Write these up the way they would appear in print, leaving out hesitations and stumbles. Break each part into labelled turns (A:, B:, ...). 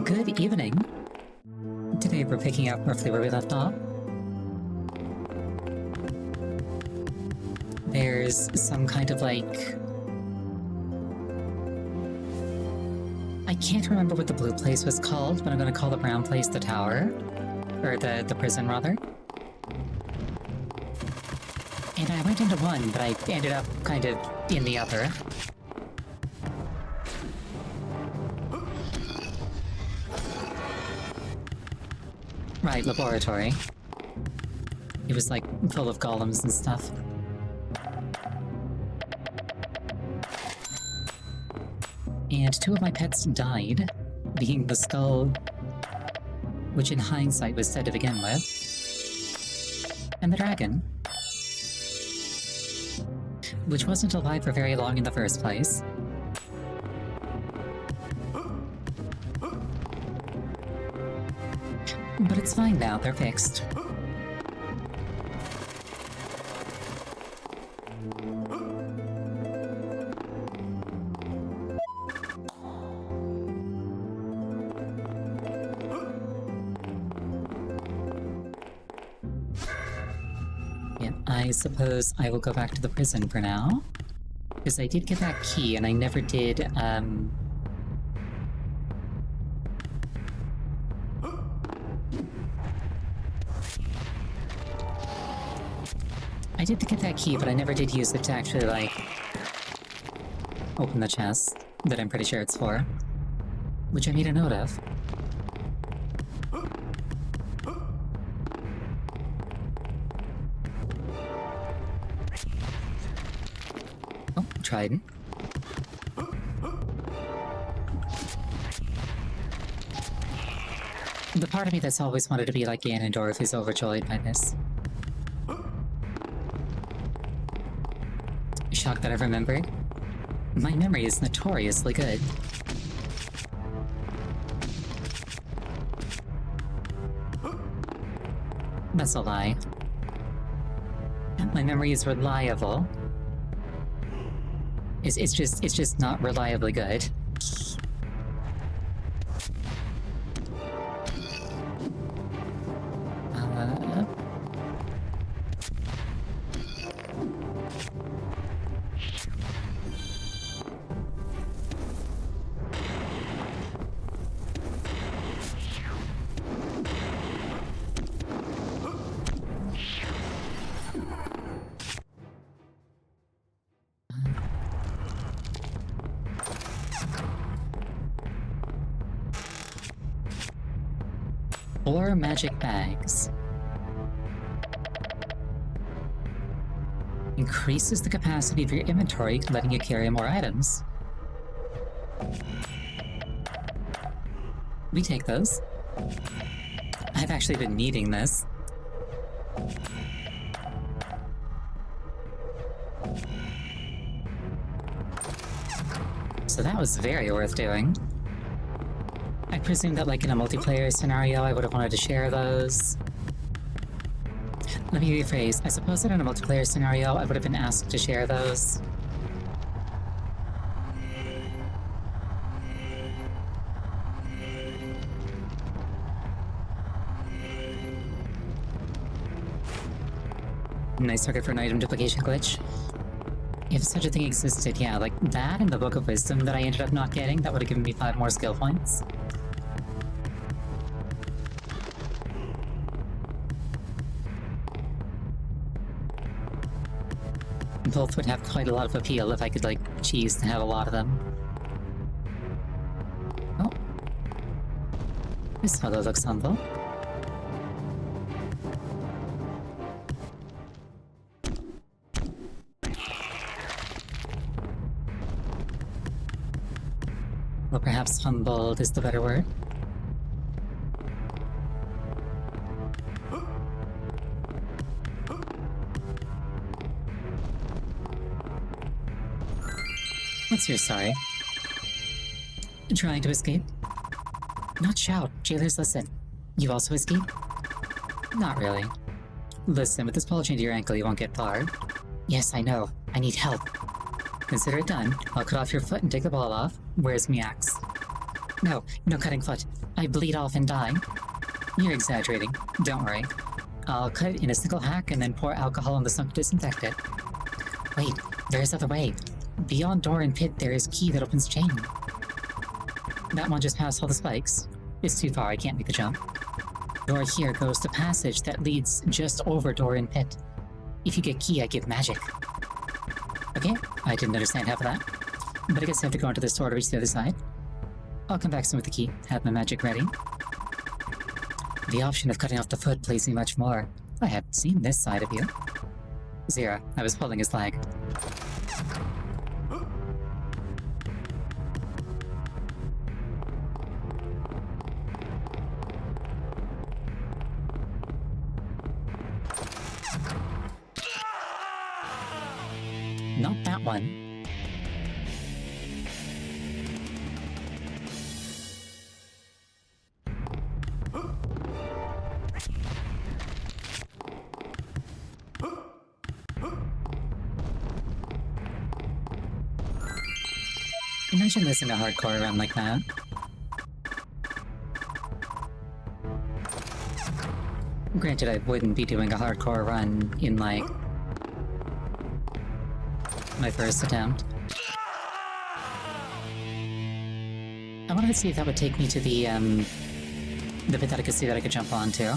A: Good evening. Today we're picking up roughly where we left off. There's some kind of like... I can't remember what the blue place was called, but I'm gonna call the brown place the tower. Or the prison, rather. And I went into one, but I ended up kind of in the other. Right, laboratory. It was like full of golems and stuff. And two of my pets died, being the skull, which in hindsight was dead to begin with, and the dragon, which wasn't alive for very long in the first place. But it's fine now, they're fixed. Yeah, I suppose I will go back to the prison for now. Because I did get that key and I never did, I did get that key, but I never did use it to actually, like, open the chest that I'm pretty sure it's for. Which I made a note of. Oh, Trident. The part of me that's always wanted to be like Ganondorf is overjoyed by this. Shocked that I remembered. My memory is notoriously good. That's a lie. My memory is reliable. It's just not reliably good. Four magic bags. Increases the capacity of your inventory, letting you carry more items. We take those. I've actually been needing this. So that was very worth doing. I presume that, like, in a multiplayer scenario, I would have wanted to share those. Let me rephrase. I suppose that in a multiplayer scenario, I would have been asked to share those. Nice target for an item duplication glitch. If such a thing existed, yeah, like that and the Book of Wisdom that I ended up not getting, that would have given me 5 more skill points. Both would have quite a lot of appeal if I could, like, choose to have a lot of them. Oh. This fellow looks humble. Or perhaps humbled is the better word. What's your sorry? Trying to escape? Not shout. Jailers, listen. You also escape? Not really. Listen, with this ball chain to your ankle, you won't get far. Yes, I know. I need help. Consider it done. I'll cut off your foot and take the ball off. Where's my axe? No, no cutting foot. I bleed off and die. You're exaggerating. Don't worry. I'll cut it in a single hack and then pour alcohol on the stump to disinfect it. Wait, there's other way. Beyond door and pit, there is key that opens chain. That one just passed all the spikes. It's too far, I can't make the jump. Door here goes to passage that leads just over door and pit. If you get key, I give magic. Okay, I didn't understand half of that. But I guess I have to go into this door to reach the other side. I'll come back soon with the key, have my magic ready. The option of cutting off the foot pleases me much more. I haven't seen this side of you. Zira, I was pulling his leg. Not that one. Imagine this in a hardcore run like that. Granted, I wouldn't be doing a hardcore run in, like, my first attempt. I wanted to see if that would take me to the bit that I could see that I could jump onto.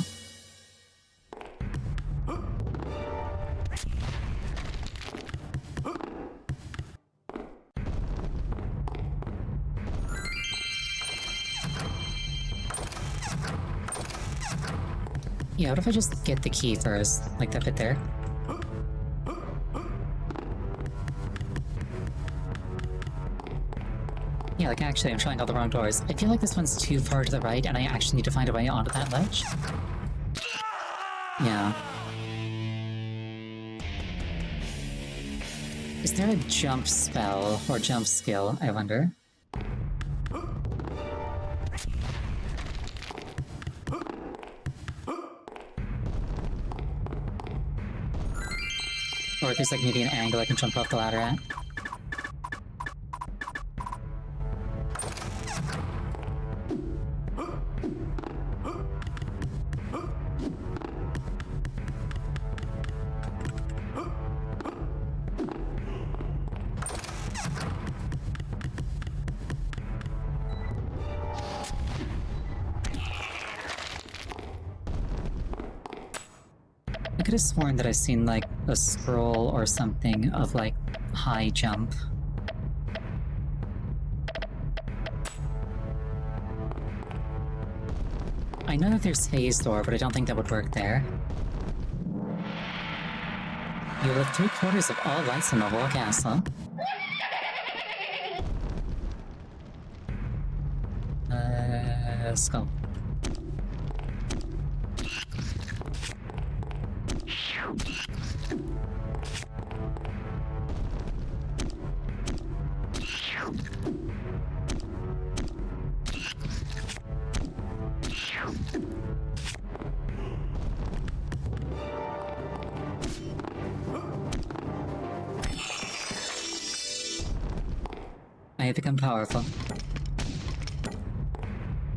A: Yeah, what if I just get the key first? Like that bit there? Yeah, like actually, I'm trying all the wrong doors. I feel like this one's too far to the right, and I actually need to find a way onto that ledge. Yeah. Is there a jump spell, or jump skill, I wonder? Or if there's like maybe an angle I can jump off the ladder at. I could have sworn that I've seen like a scroll or something of like high jump. I know that there's phase door, but I don't think that would work there. You lift 3/4 of all lights in the whole castle. Skull. I have become powerful.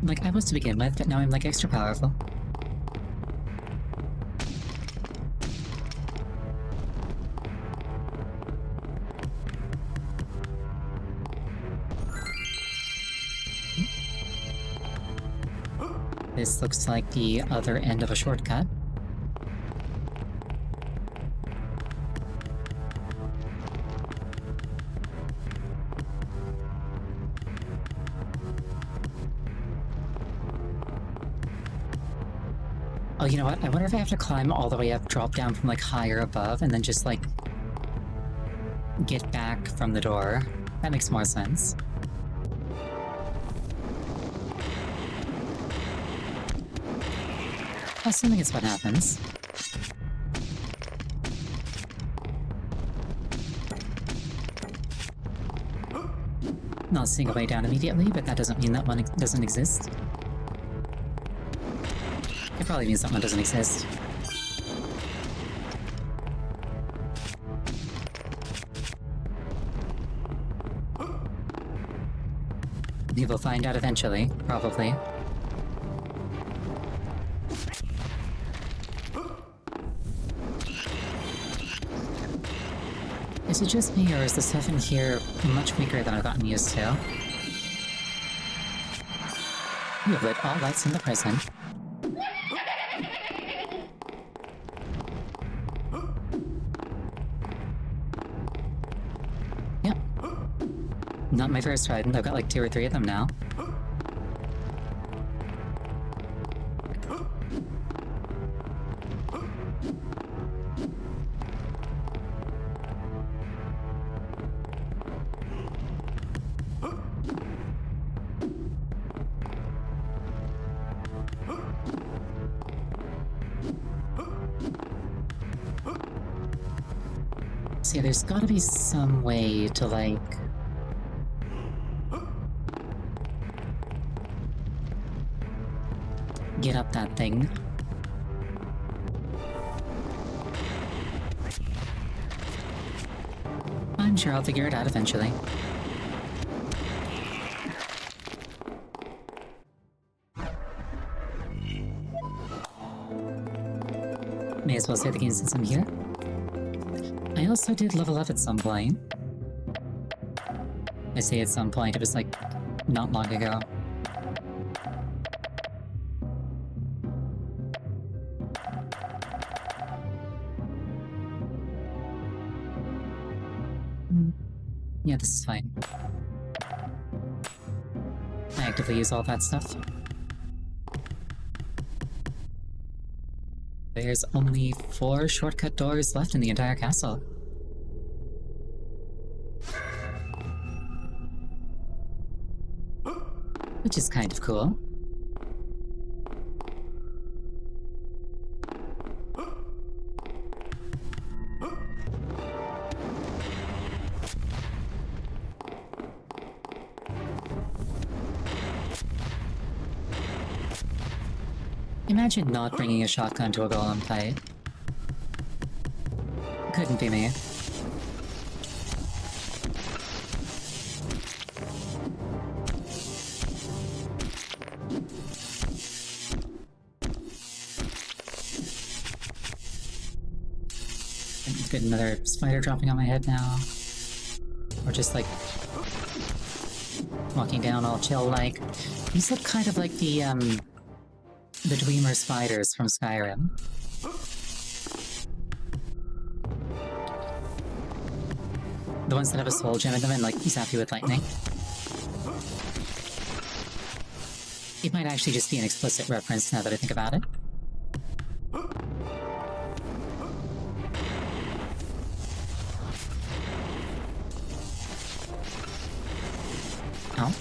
A: Like, I was to begin with, but now I'm like extra powerful. This looks like the other end of a shortcut. Oh, you know what? I wonder if I have to climb all the way up, drop down from like higher above, and then just like get back from the door. That makes more sense. Assuming it's what happens. Not seeing a way down immediately, but that doesn't mean that one doesn't exist. It probably means that one doesn't exist. We will find out eventually, probably. Is it just me, or is the stuff in here much weaker than I've gotten used to? You have lit all lights in the prison. Yep. Not my first trident, I've got like 2 or 3 of them now. See, there's gotta be some way to, like... get up that thing. I'm sure I'll figure it out eventually. May as well save the game since I'm here. I also did level up at some point. I say at some point, it was like, not long ago. Yeah, this is fine. I actively use all that stuff. There's only 4 shortcut doors left in the entire castle. Which is kind of cool. Imagine not bringing a shotgun to a golem fight. Couldn't be me. Get another spider dropping on my head now. Or just like walking down all chill like. These look kind of like the Dweemer spiders from Skyrim. The ones that have a soul gem in them and like zap you with lightning. It might actually just be an explicit reference now that I think about it. Oh.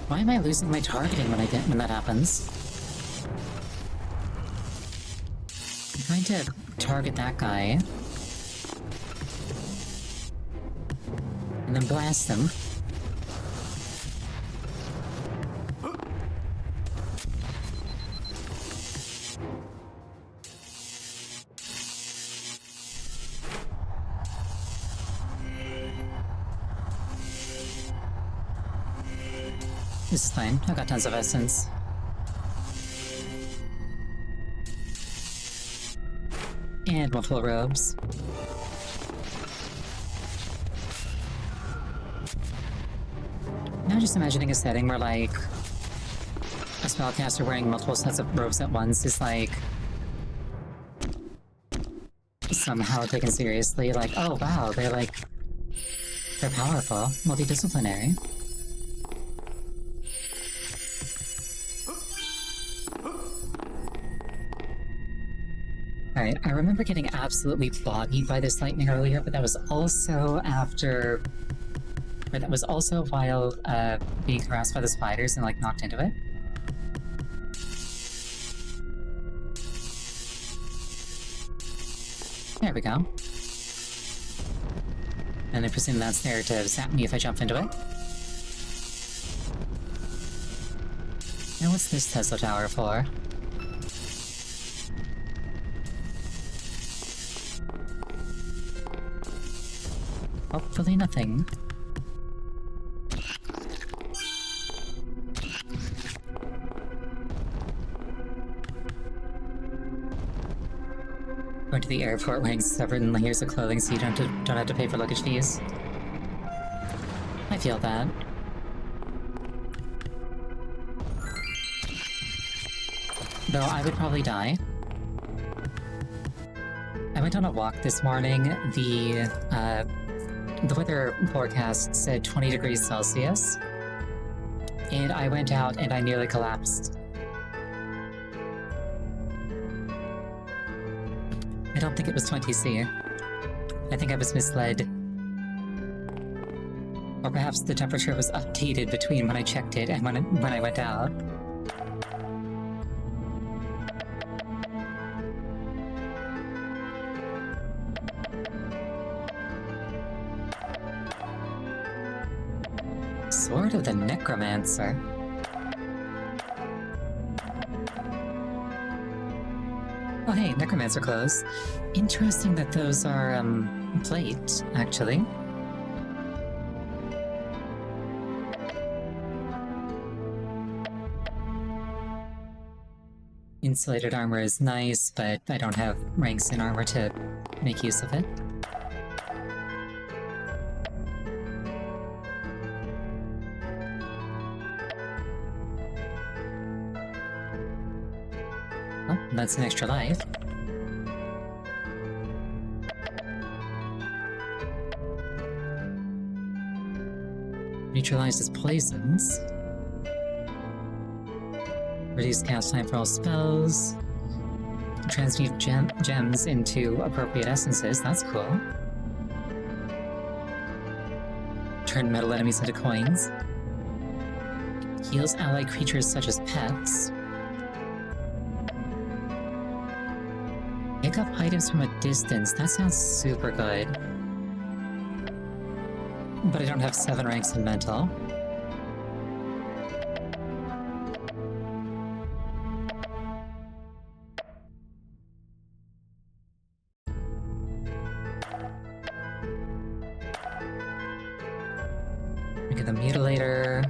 A: Why am I losing my targeting when that happens? I'm trying to target that guy. And then blast him. This is fine, I got tons of essence. And multiple robes. Now just imagining a setting where, like, a spellcaster wearing multiple sets of robes at once is, like, somehow taken seriously. Like, oh wow, they're powerful, multidisciplinary. Alright, I remember getting absolutely bodied by this lightning earlier, but that was also after... Or that was also while being harassed by the spiders and, like, knocked into it. There we go. And I presume that's there to zap me if I jump into it. Now what's this Tesla tower for? Hopefully nothing. Going to the airport wearing severed layers of clothing so you don't have to pay for luggage fees. I feel that. Though I would probably die. I went on a walk this morning. The weather forecast said 20 degrees Celsius. And I went out and I nearly collapsed. I don't think it was 20 C. I think I was misled. Or perhaps the temperature was updated between when I checked it and when I went out. Sword of the Necromancer. Oh hey, Necromancer clothes. Interesting that those are, plate, actually. Insulated armor is nice, but I don't have ranks in armor to make use of it. Oh, that's an extra life. Neutralizes poisons. Reduce cast time for all spells. Transmute gems into appropriate essences. That's cool. Turn metal enemies into coins. Heals allied creatures such as pets. Pick up items from a distance. That sounds super good. But I don't have 7 ranks in mental. Look at the mutilator.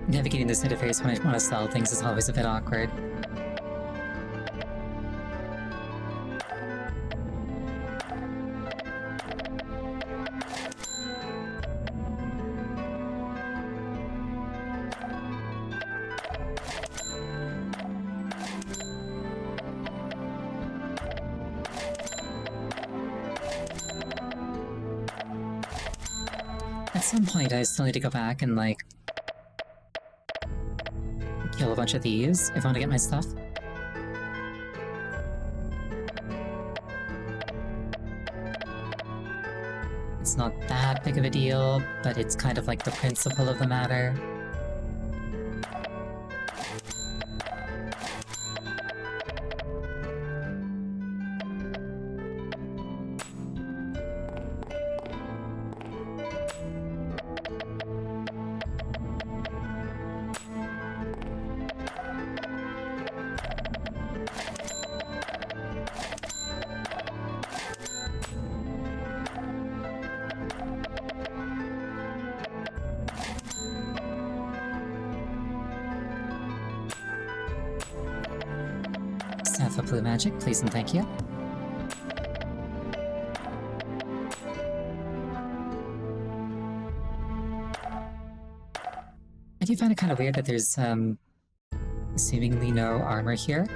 A: Navigating this interface when I want to sell things is always a bit awkward. At some point I still need to go back and, like, kill a bunch of these if I want to get my stuff. It's not that big of a deal, but it's kind of like the principle of the matter. Staff of Blue Magic, please and thank you. I do find it kind of weird that there's, seemingly no armor here.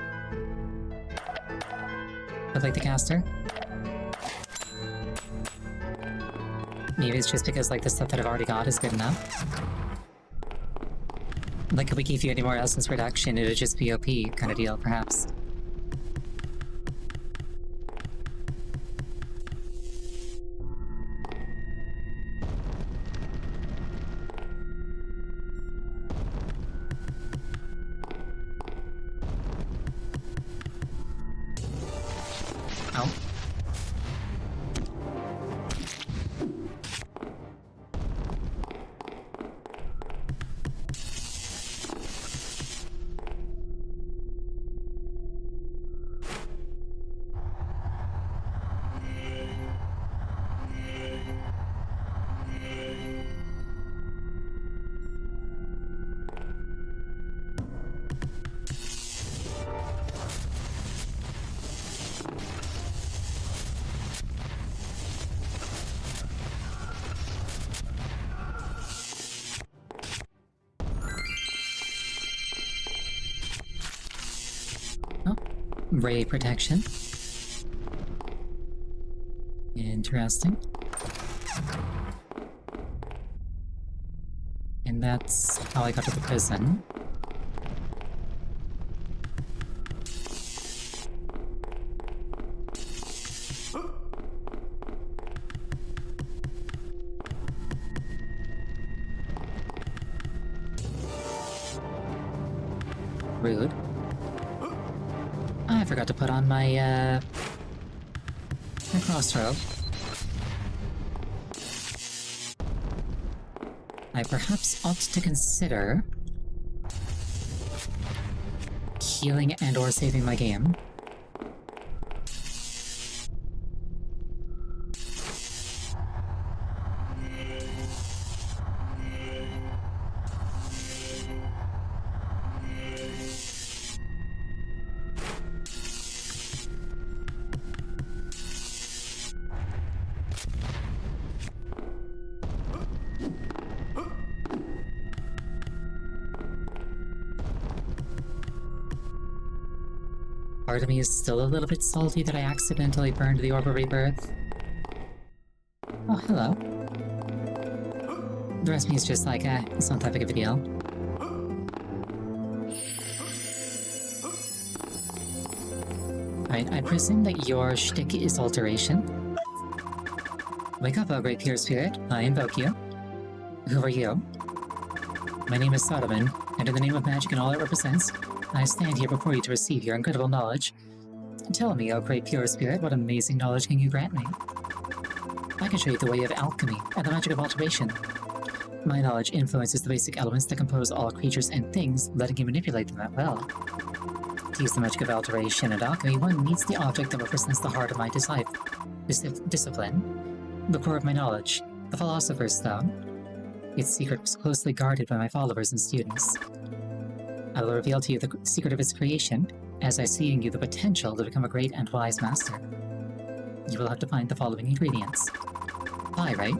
A: But like the caster. Maybe it's just because, like, the stuff that I've already got is good enough. Like, if we gave you any more essence reduction, it would just be OP kind of deal, perhaps. Ray protection. Interesting. And that's how I got to the prison. Rude. I forgot to put on my crossrobe. I perhaps ought to consider healing and or saving my game. Part of me is still a little bit salty that I accidentally burned the Orb of Rebirth. Oh, hello. The rest of me is just like, it's not that big of a deal. Alright, I presume that your shtick is alteration. Wake up, O great pure spirit. I invoke you. Who are you? My name is Sodoman, and in the name of magic and all it represents, I stand here before you to receive your incredible knowledge. Tell me, O great pure spirit, what amazing knowledge can you grant me? I can show you the way of alchemy and the magic of alteration. My knowledge influences the basic elements that compose all creatures and things, letting you manipulate them at will. To use the magic of alteration and alchemy, one needs the object that represents the heart of my discipline, the core of my knowledge, the Philosopher's Stone. Its secret was closely guarded by my followers and students. I will reveal to you the secret of its creation, as I see in you the potential to become a great and wise master. You will have to find the following ingredients. Pyrite.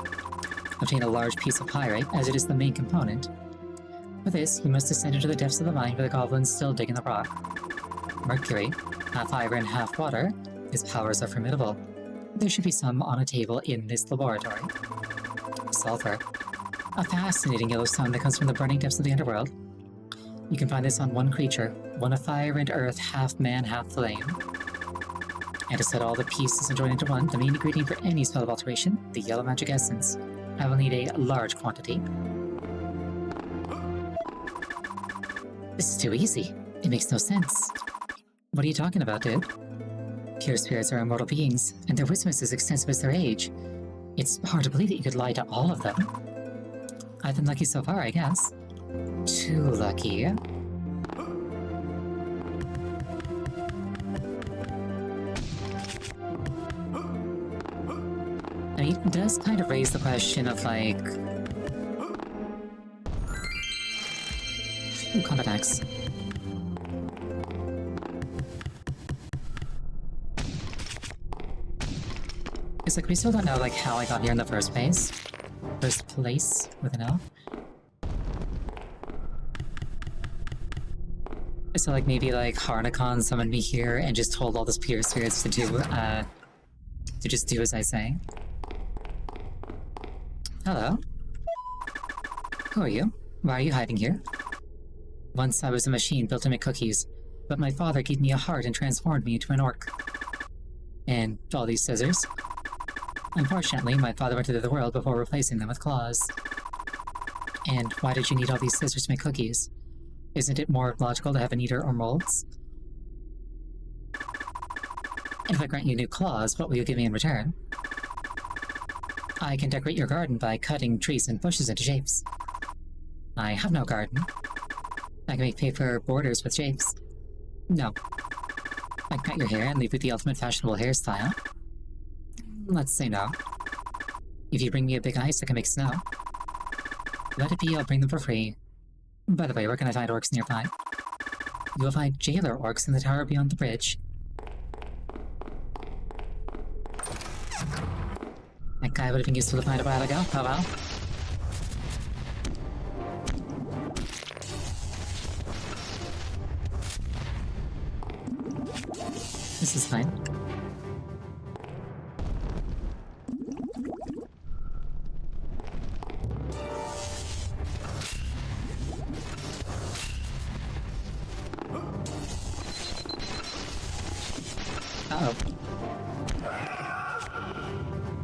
A: Obtain a large piece of pyrite, as it is the main component. For this, you must descend into the depths of the mine where the goblins still dig in the rock. Mercury. Half iron, half water. Its powers are formidable. There should be some on a table in this laboratory. Sulfur. A fascinating yellow stone that comes from the burning depths of the underworld. You can find this on one creature, one of fire and earth, half man, half flame. And to set all the pieces and join into one, the main ingredient for any spell of alteration, the yellow magic essence. I will need a large quantity. This is too easy. It makes no sense. What are you talking about, dude? Pure spirits are immortal beings, and their wisdom is as extensive as their age. It's hard to believe that you could lie to all of them. I've been lucky so far, I guess. Too lucky. I mean, it does kind of raise the question of, like... Ooh, combat axe. It's like, we still don't know, like, how I got here in the first place. First place, with an L. So, like, maybe, like, Harnakon summoned me here and just told all those pure spirits to just do as I say. Hello? Who are you? Why are you hiding here? Once I was a machine built to make cookies, but my father gave me a heart and transformed me into an orc. And all these scissors. Unfortunately, my father went to the other world before replacing them with claws. And why did you need all these scissors to make cookies? Isn't it more logical to have an eater or molds? And if I grant you new claws, what will you give me in return? I can decorate your garden by cutting trees and bushes into shapes. I have no garden. I can make paper borders with shapes. No. I can cut your hair and leave with the ultimate fashionable hairstyle. Let's say no. If you bring me a big ice, I can make snow. Let it be, I'll bring them for free. By the way, where can I find orcs nearby? You will find jailer orcs in the tower beyond the bridge. That guy would have been useful to find a while ago. Oh well.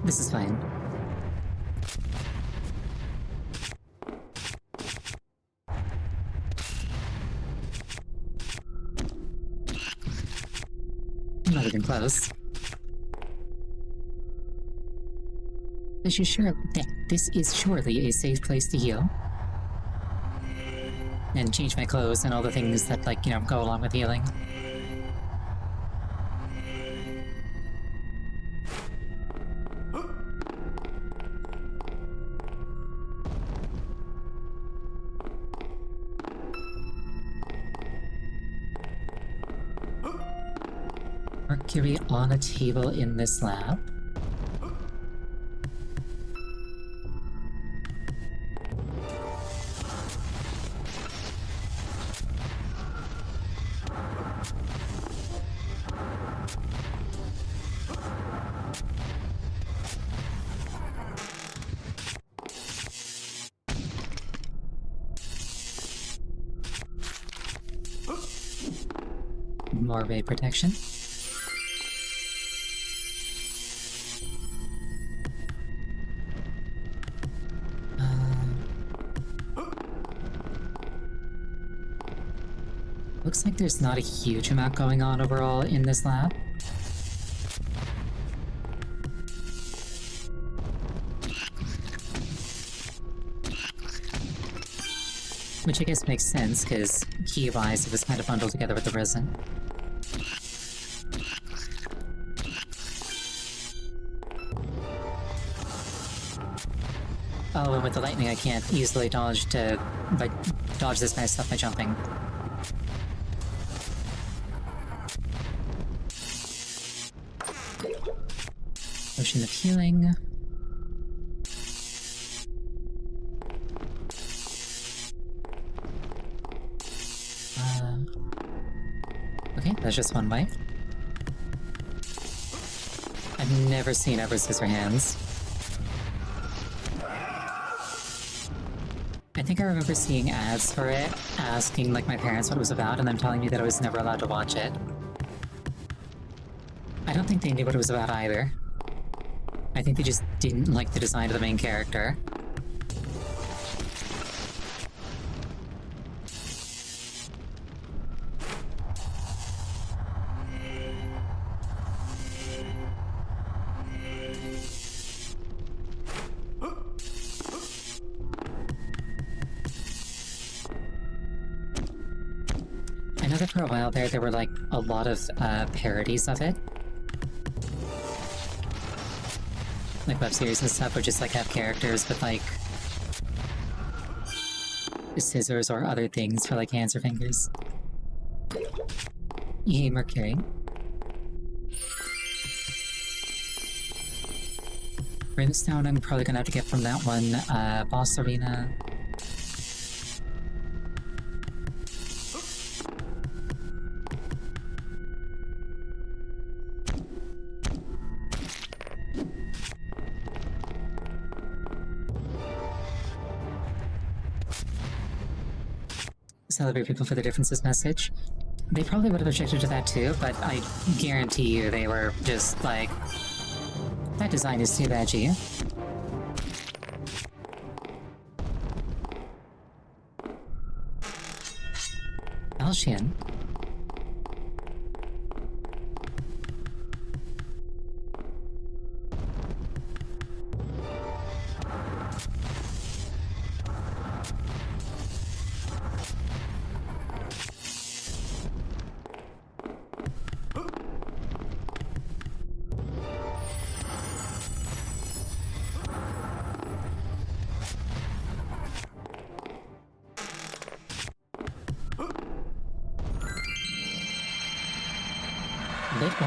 A: This is fine. Not even close. This is surely a safe place to heal. And change my clothes and all the things that, like, go along with healing. Mercury on a table in this lab. More ray protection. Looks like there's not a huge amount going on overall in this lab. Which I guess makes sense, because key-wise it was kind of bundled together with the resin. Oh, and with the lightning I can't easily dodge this kind of stuff by jumping. Potion of healing. Okay, that's just one way. I've never seen Ever Scissorhands. I think I remember seeing ads for it, asking like my parents what it was about, and them telling me that I was never allowed to watch it. I don't think they knew what it was about either. I think they just didn't like the design of the main character. I know that for a while there were like a lot of parodies of it. Like web series and stuff would just like have characters with like scissors or other things for like hands or fingers. Yay, Mercury. Brimstone I'm probably gonna have to get from that one. Boss Arena. Celebrate people for their differences message. They probably would have objected to that too, but I guarantee you they were just like, that design is too edgy. Alshian.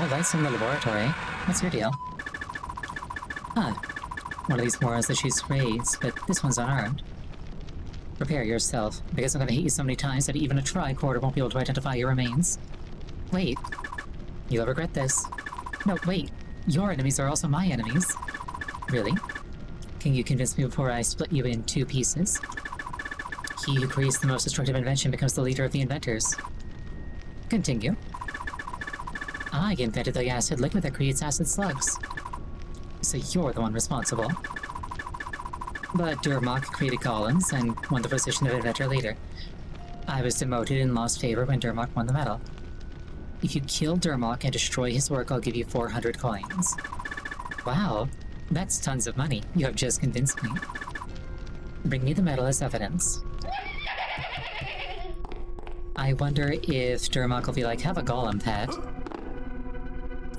A: Lights in the laboratory. What's your deal? Huh. One of these morons that shoots rays, but this one's unarmed. Prepare yourself, because I'm gonna hit you so many times that even a tricorder won't be able to identify your remains. Wait. You'll regret this. No, wait. Your enemies are also my enemies. Really? Can you convince me before I split you in two pieces? He who creates the most destructive invention becomes the leader of the inventors. Continue. I invented the acid liquid that creates acid slugs. So you're the one responsible. But Durmok created golems and won the position of inventor leader. I was demoted and lost favor when Durmok won the medal. If you kill Durmok and destroy his work, I'll give you 400 coins. Wow, that's tons of money. You have just convinced me. Bring me the medal as evidence. I wonder if Durmok will be like, have a golem pet.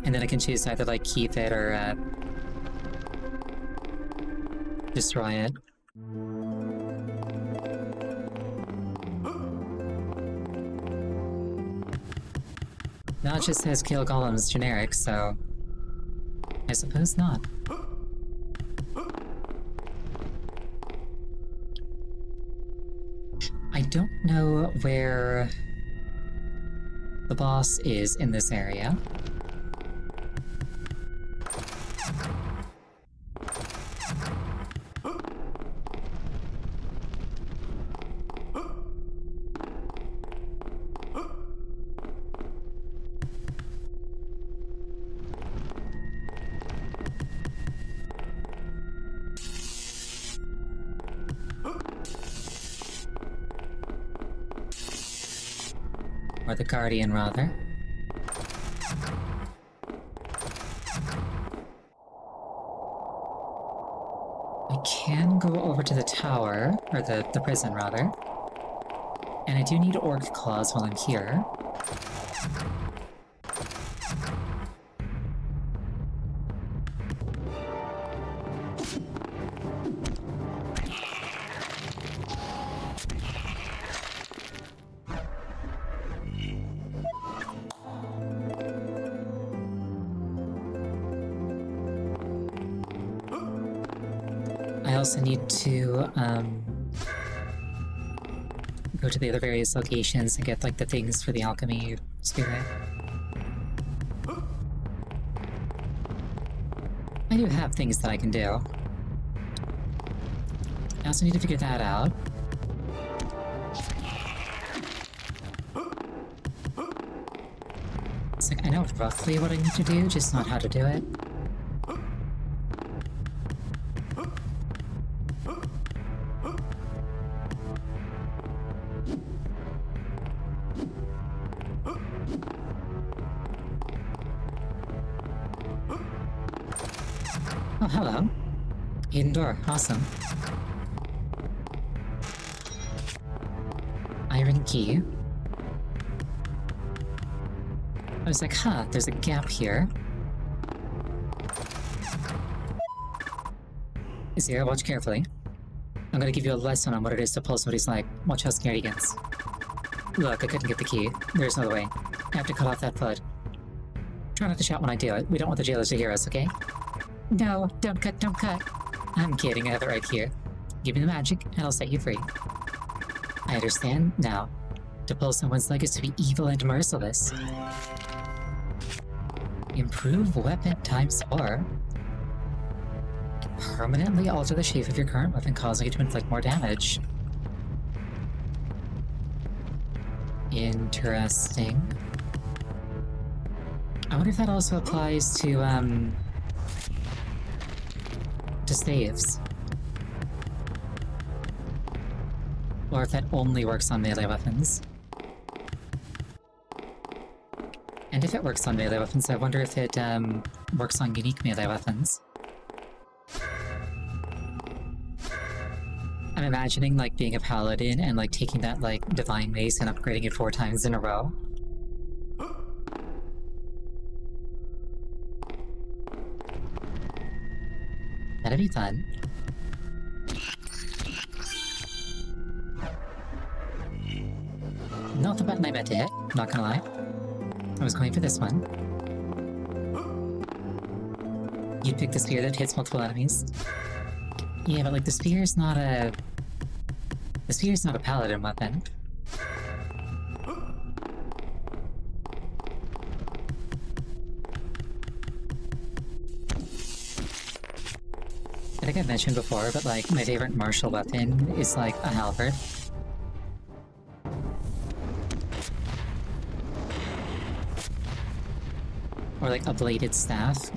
A: And then I can choose to either like keep it or destroy it. Now it just says kill golems generic, so I suppose not. I don't know where the boss is in this area. Or the Guardian, rather. I can go over to the tower, or the prison, rather. And I do need Orc Claws while I'm here. I also need to, go to the other various locations and get, like, the things for the alchemy spirit. I do have things that I can do. I also need to figure that out. It's like, I know roughly what I need to do, just not how to do it. Oh, hello. Hidden door. Awesome. Iron key. I was like, huh, there's a gap here. Zero, watch carefully. I'm gonna give you a lesson on what it is to pull somebody's leg. Watch how scared he gets. Look, I couldn't get the key. There's no way. I have to cut off that foot. Try not to shout when I do it. We don't want the jailers to hear us, okay? No, don't cut, don't cut. I'm kidding, I have it right here. Give me the magic, and I'll set you free. I understand, now. To pull someone's leg is to be evil and merciless. Improve weapon times 4. Permanently alter the shape of your current weapon, causing it to inflict more damage. Interesting. I wonder if that also applies to staves. Or if that only works on melee weapons. And if it works on melee weapons, I wonder if it works on unique melee weapons. I'm imagining like being a paladin and like taking that like divine mace and upgrading it 4 times in a row. That'd be fun. Not the button I meant to hit, not gonna lie. I was going for this one. You'd pick the spear that hits multiple enemies. Yeah, but like the spear's not a paladin weapon. I think I've mentioned before, but like my favorite martial weapon is like a halberd. Or like a bladed staff.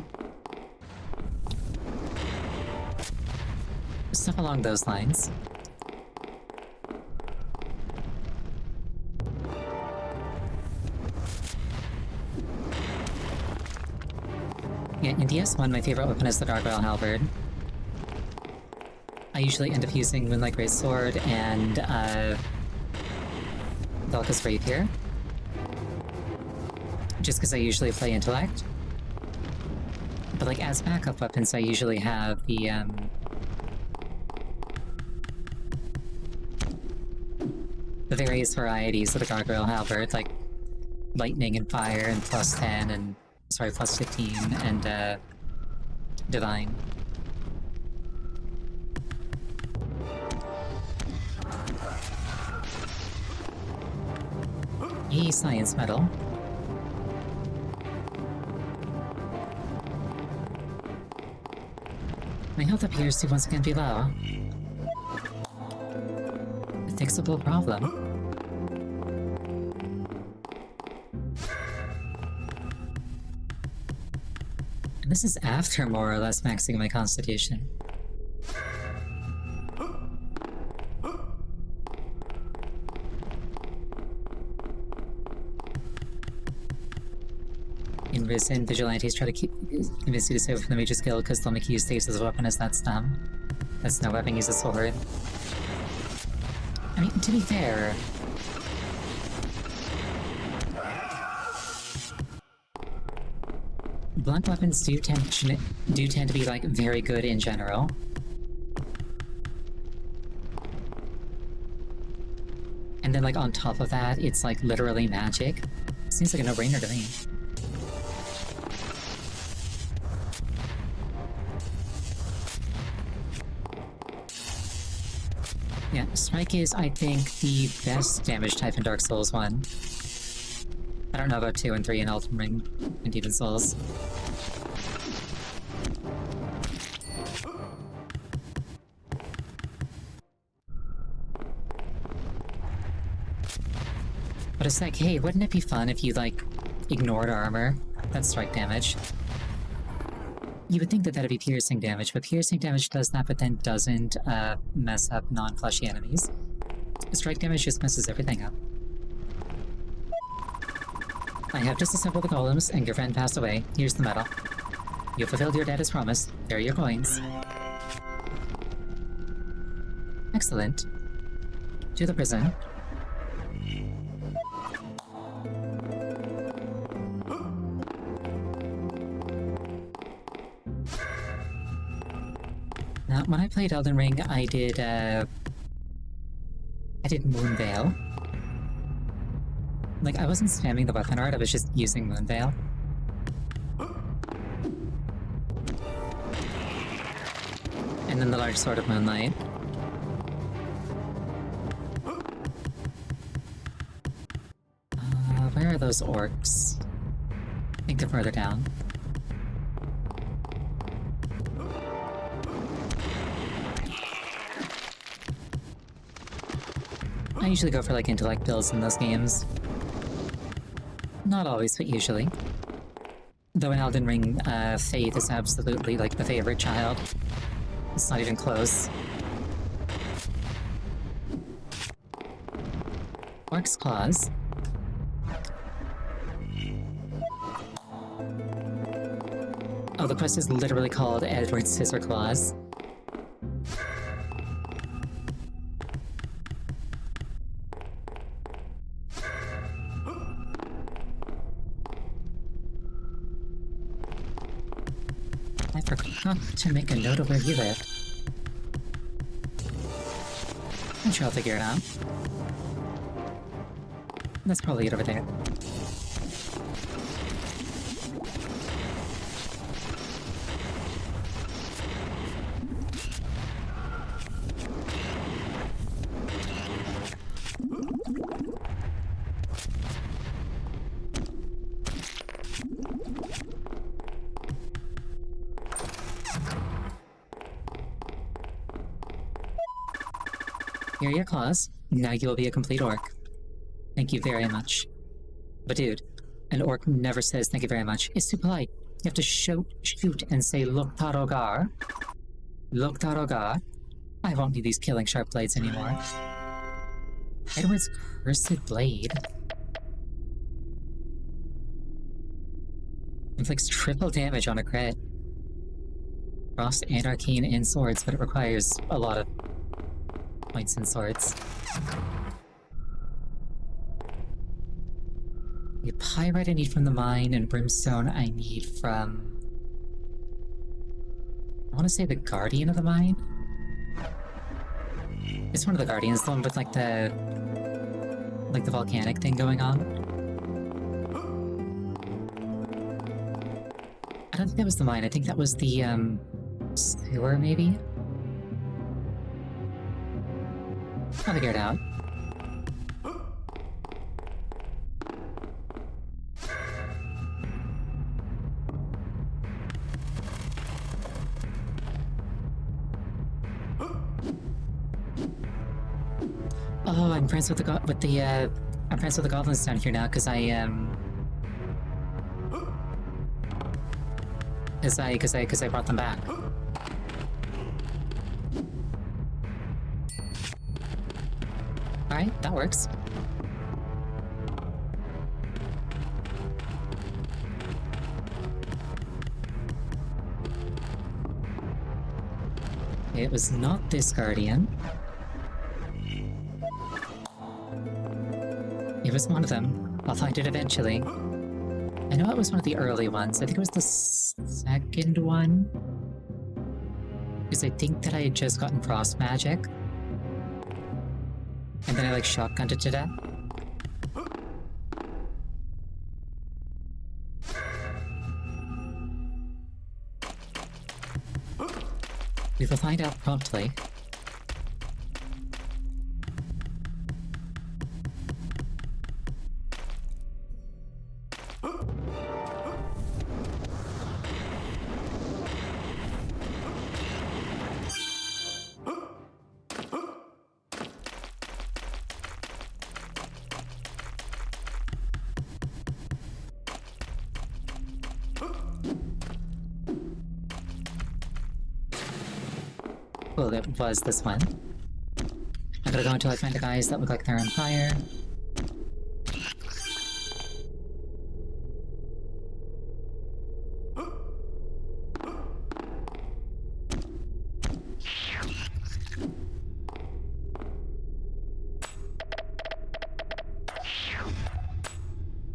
A: Stuff along those lines. Yeah, in DS1, my favorite weapon is the Gargoyle Halberd. I usually end up using Moonlight Great Sword and Velka's Rapier. Just because I usually play Intellect. But like, as backup weapons, I usually have the various varieties of the Gargoyle Halberd, like Lightning and Fire and plus 10 and... sorry, plus 15 and Divine. Yay, Science Medal. My health appears to once again be low. A fixable problem. And this is after more or less maxing my constitution. In Risen, Vigilantes try to convince you to stay away from the Mage's Guild because they'll make you use staves as a weapon as that's dumb. That's no weapon, use a sword. I mean, to be fair... blunt weapons do tend to be, like, very good in general. And then, like, on top of that, it's, like, literally magic. Seems like a no-brainer to me. Yeah, Strike is, I think, the best damage type in Dark Souls 1. I don't know about 2 and 3 in Elden Ring and Demon Souls. But it's like, hey, wouldn't it be fun if you, like, ignored armor? That's strike damage. You would think that that'd be piercing damage, but piercing damage does that, but then doesn't mess up non-fleshy enemies. Strike damage just messes everything up. I have disassembled the golems, and your friend passed away. Here's the medal. You fulfilled your debt as promised. There are your coins. Excellent. To the prison. Now, when I played Elden Ring, I did Moonveil. Like, I wasn't spamming the weapon art, I was just using Moonveil. And then the large sword of Moonlight. Where are those orcs? I think they're further down. I usually go for, like, intellect builds in those games. Not always, but usually. Though in Elden Ring, Faith is absolutely, like, the favorite child. It's not even close. Orc's Claws. Oh, the quest is literally called Edward's Scissor Claws. I forgot to make a note of where he lived. I'm sure I'll figure it out. That's probably it over there. Here are your claws. Now you will be a complete orc. Thank you very much. But dude, an orc never says thank you very much. It's too polite. You have to shoot and say Loktarogar. Loktarogar. I won't need these killing sharp blades anymore. Edward's Cursed Blade. Inflicts triple damage on a crit. Frost and Arcane in swords, but it requires a lot of points in swords. The Pyrite I need from the mine, and Brimstone I need from... I want to say the Guardian of the Mine? It's one of the Guardians, the one with like the volcanic thing going on. I don't think that was the mine, I think that was the, sewer, maybe? I'll figure it out. Oh, I'm friends with the I'm friends with the goblins down here now, because I brought them back. Alright, that works. It was not this Guardian. It was one of them. I'll find it eventually. I know it was one of the early ones. I think it was the second one. Because I think that I had just gotten Frost Magic. And then I like shotgunned it to death. We will find out promptly. Well, it was this one. I'm gonna go until I find the guys that look like they're on fire.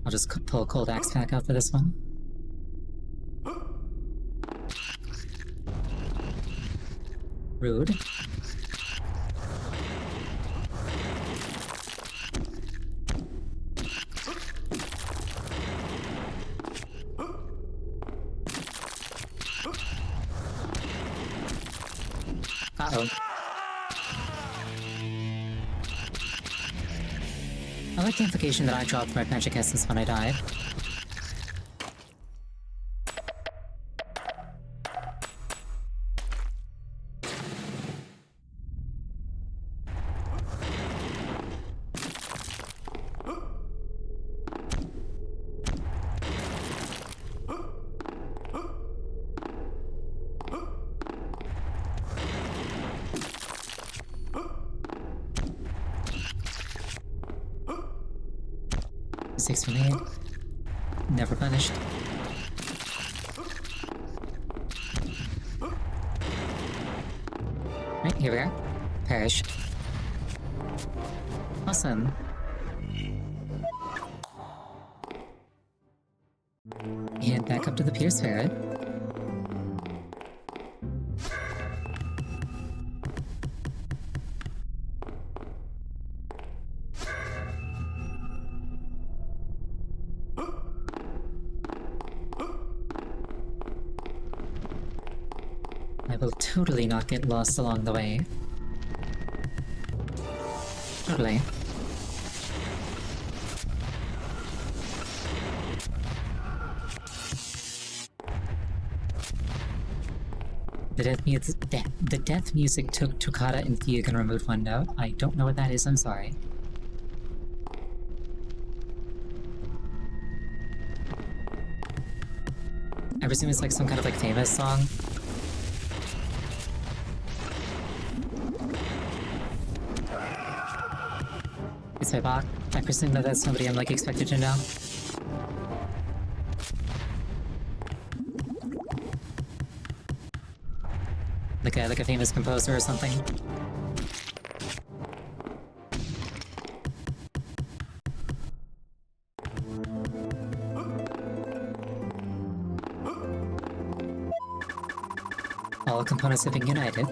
A: I'll just pull a cold axe pack out for this one. Rude. Uh-oh. I like the implication that I dropped my magic essence when I died. Mistakes were made. Never punished. Right, here we are. Perish. Awesome. And back up to the Pierce Ferret. I will totally not get lost along the way. Totally. The death music took Toccata and Fugue and removed one note. I don't know what that is, I'm sorry. I presume it's like some kind of like famous song. It's my Bach. I presume that that's somebody I'm like expected to know. Like a famous composer or something. All components have been united.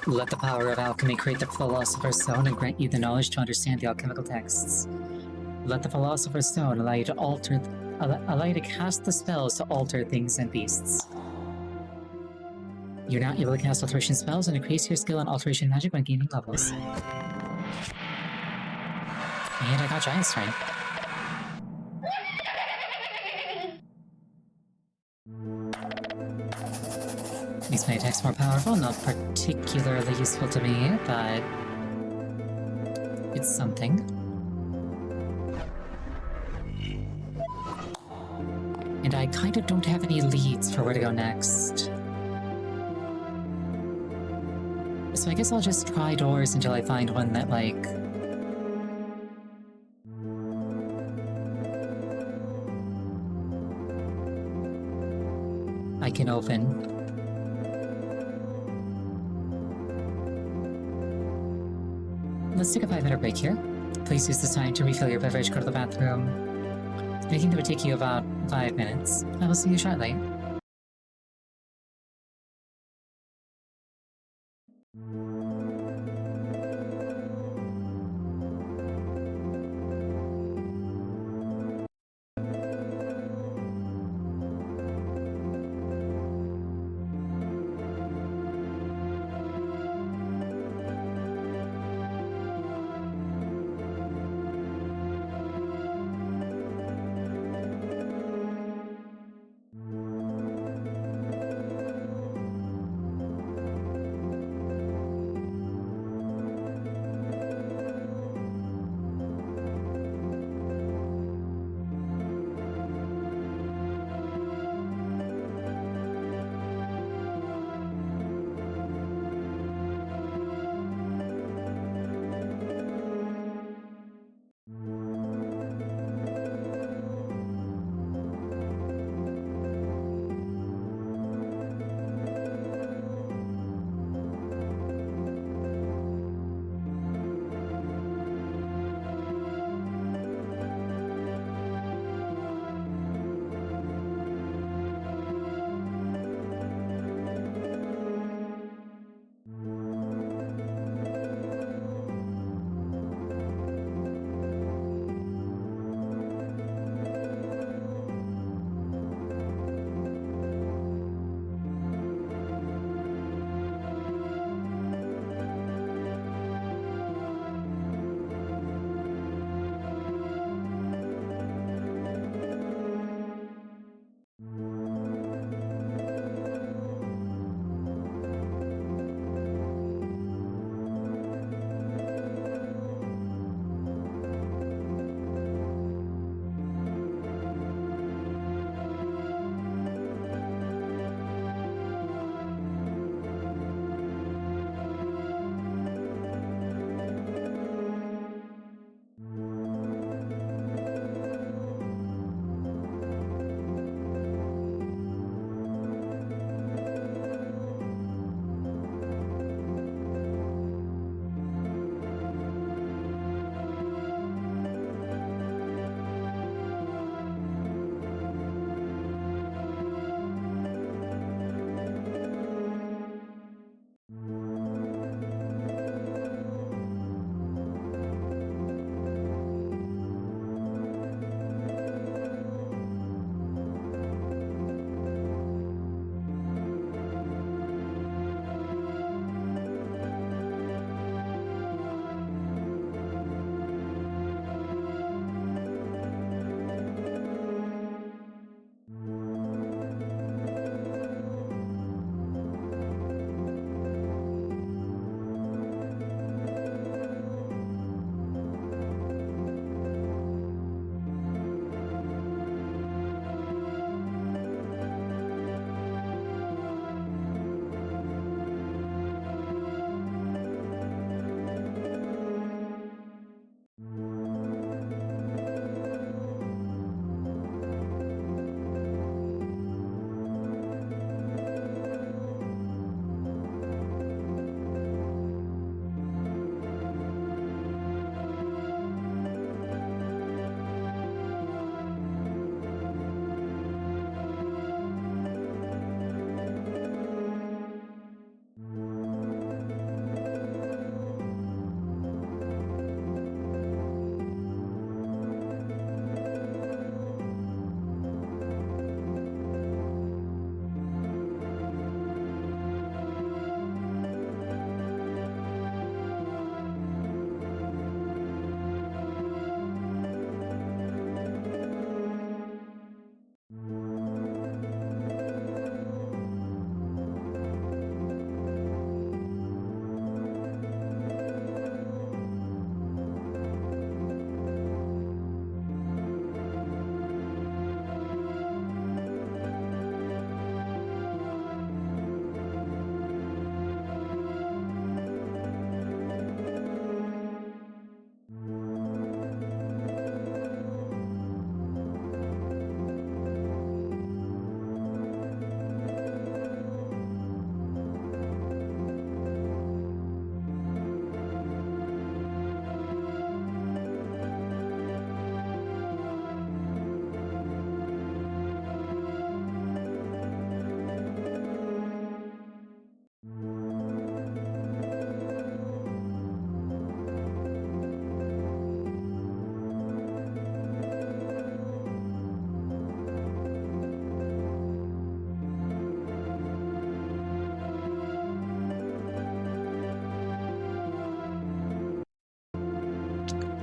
A: Let the power of alchemy create the Philosopher's Stone and grant you the knowledge to understand the alchemical texts. Let the Philosopher's Stone allow you to cast the spells to alter things and beasts. You're now able to cast alteration spells and increase your skill in alteration magic when gaining levels. And I got Giant Strength. Makes my attacks more powerful, not particularly useful to me, but it's something. And I kind of don't have any leads for where to go next. So I guess I'll just try doors until I find one that, like... I can open. Let's take a 5-minute break here. Please use this time to refill your beverage, go to the bathroom. Anything that would take you about 5 minutes. I will see you shortly.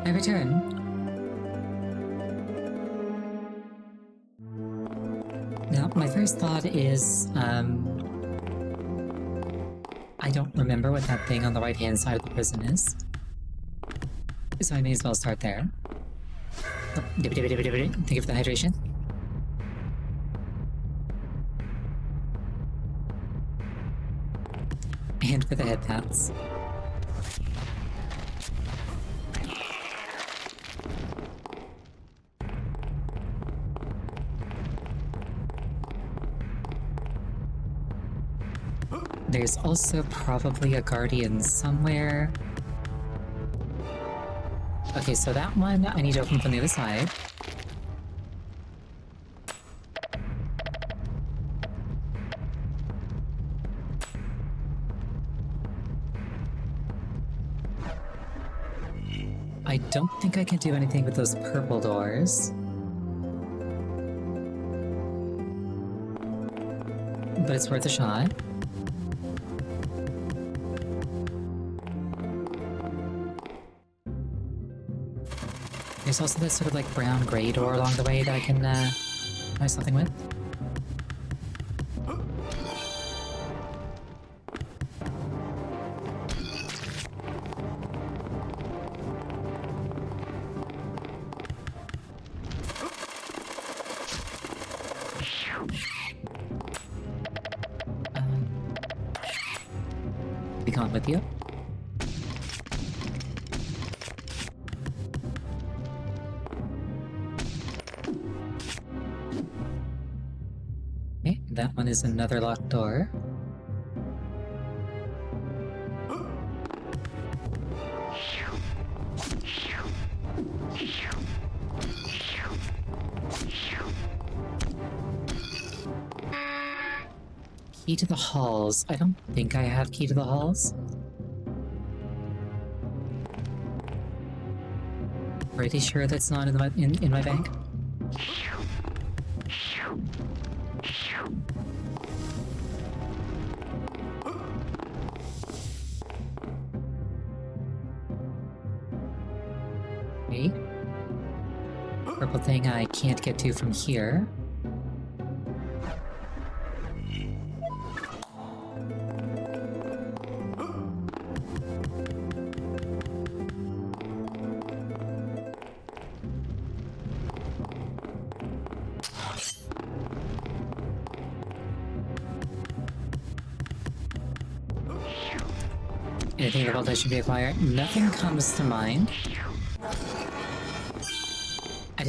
A: I return. Now, my first thought is, I don't remember what that thing on the right-hand side of the prison is. So I may as well start there. Oh, thank you for the hydration. And for the head pats. There's also probably a guardian somewhere. Okay, so that one I need to open from the other side. I don't think I can do anything with those purple doors. But it's worth a shot. There's also this sort of like brown-gray door along the way that I can try something with. Be gone with you. Okay, that one is another locked door. Key to the halls. I don't think I have key to the halls. Pretty sure that's not in my bag. Okay. Purple thing I can't get to from here. Anything in the vault I should be acquired? Nothing comes to mind. I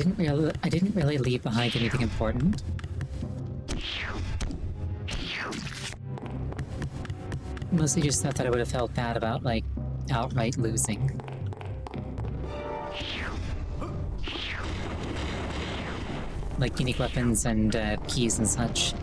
A: didn't really leave behind anything important. Mostly just stuff that I would have felt bad about, like, outright losing. Like unique weapons and keys and such.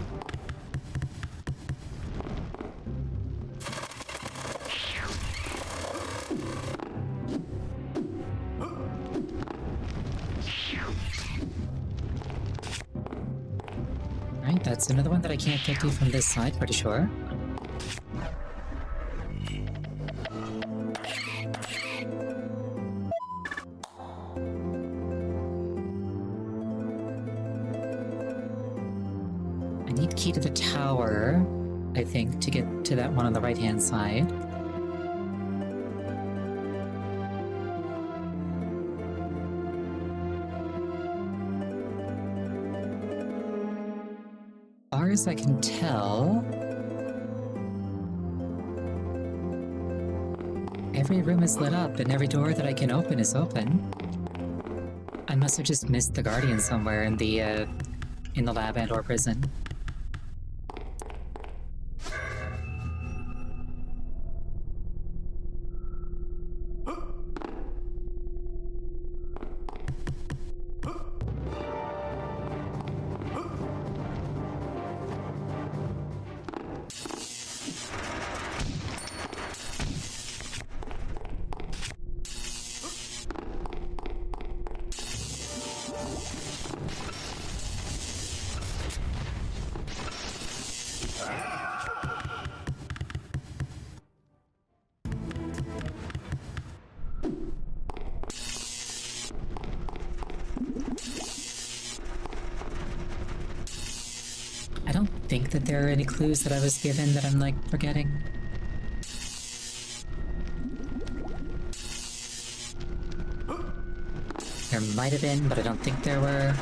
A: Right, that's another one that I can't get to from this side, pretty sure. I need key to the tower, I think, to get to that one on the right-hand side. As far as I can tell, every room is lit up and every door that I can open is open. I must have just missed the guardian somewhere in the lab and or prison. think that there are any clues that I was given that I'm, like, forgetting. There might have been, but I don't think there were.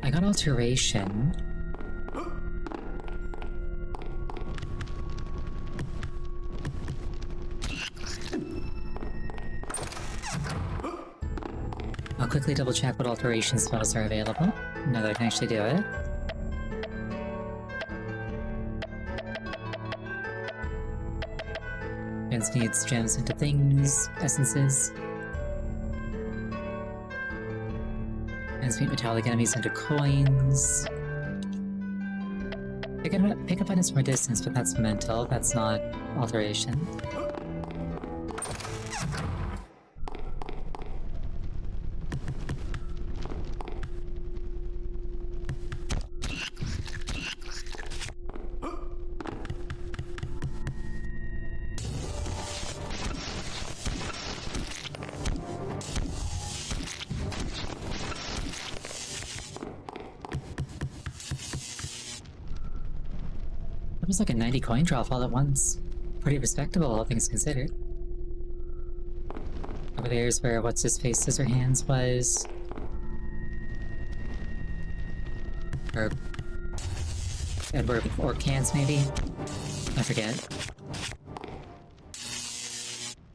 A: I got alteration. I'll quickly double check what alteration spells are available, now that I can actually do it. Transmutes gems into things, essences. Transmute metallic enemies into coins. Pick up items from a distance, but that's mental, that's not alteration. That was like a 90 coin drop all at once. Pretty respectable, all things considered. Over there's where what's-his-face Scissorhands was. Or Edward or Cans, maybe? I forget.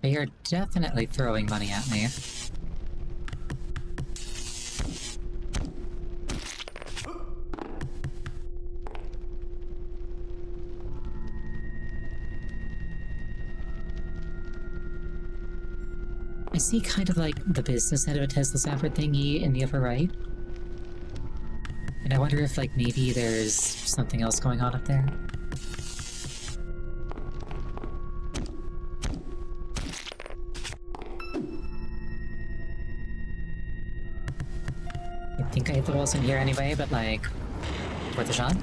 A: They are definitely throwing money at me. I see kind of like the business end of a Tesla Safford thingy in the upper right. And I wonder if like maybe there's something else going on up there. I think I hit the walls in here anyway, but like, worth a shot.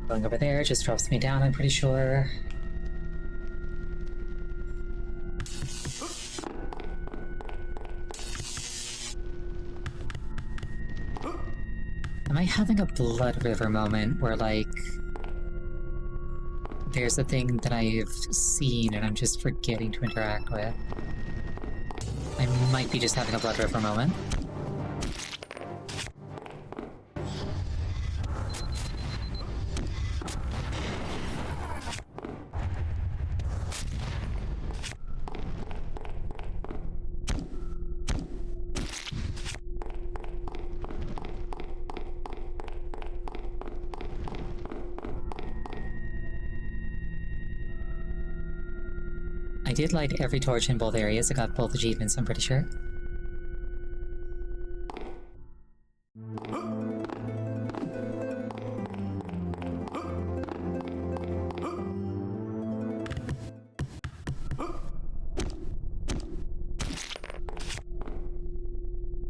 A: Going over there just drops me down, I'm pretty sure. Am I having a Blood River moment where, like, there's a thing that I've seen and I'm just forgetting to interact with? I might be just having a Blood River moment. I did light every torch in both areas, I got both achievements, I'm pretty sure.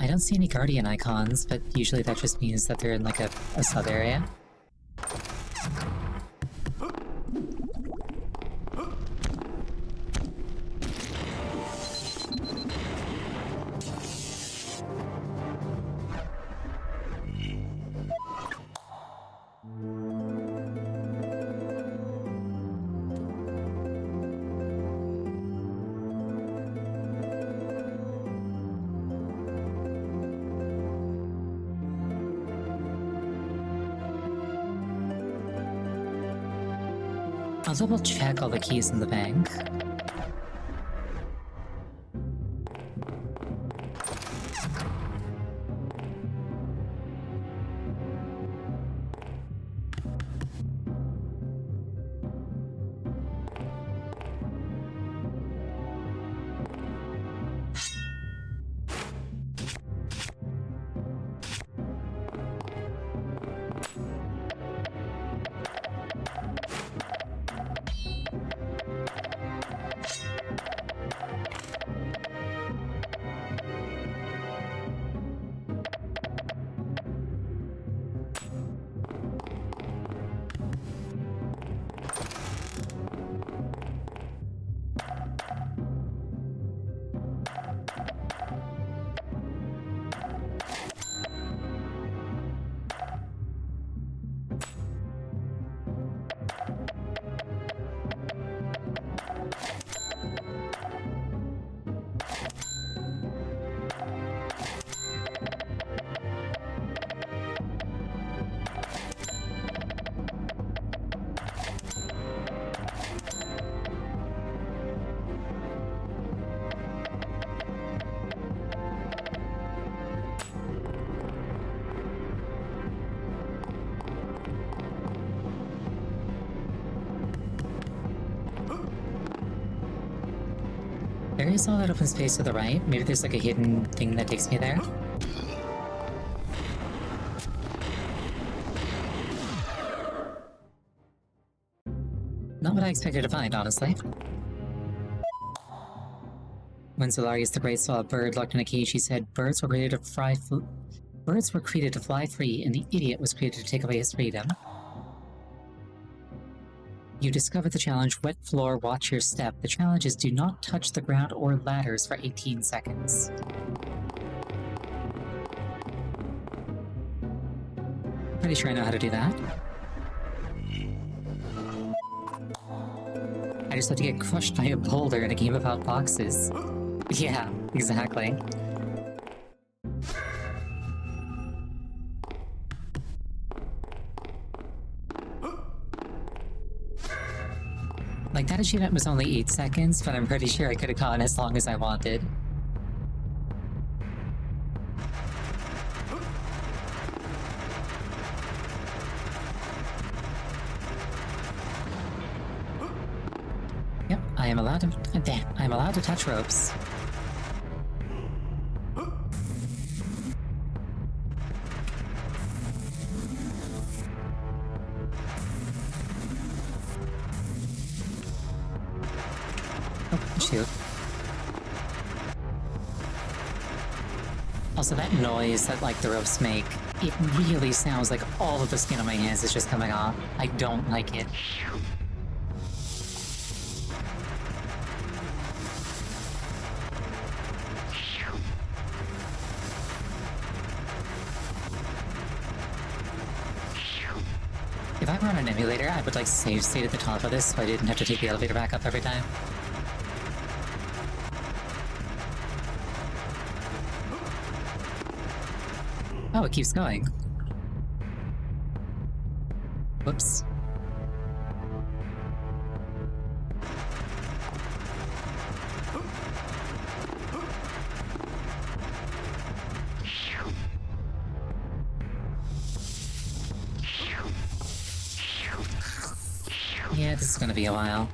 A: I don't see any Guardian icons, but usually that just means that they're in like a sub-area. I'll double check all the keys in the bank. I saw that open space to the right. Maybe there's like a hidden thing that takes me there. Not what I expected to find, honestly. When Solarius the Great saw a bird locked in a cage, he said, Birds were created to fly free, and the idiot was created to take away his freedom. You discovered the challenge, Wet Floor, Watch Your Step. The challenge is do not touch the ground or ladders for 18 seconds. Pretty sure I know how to do that. I just have to get crushed by a boulder in a game about boxes. Yeah, exactly. Like, that achievement was only 8 seconds, but I'm pretty sure I could have gone as long as I wanted. Yep, I am allowed to touch ropes. Shoot. Also, that noise that, like, the ropes make, it really sounds like all of the skin on my hands is just coming off. I don't like it. If I were on an emulator, I would, like, save state at the top of this so I didn't have to take the elevator back up every time. Oh, it keeps going. Whoops. Yeah, this is gonna be a while.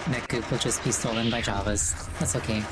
A: That goop will just be stolen by Javas. That's okay.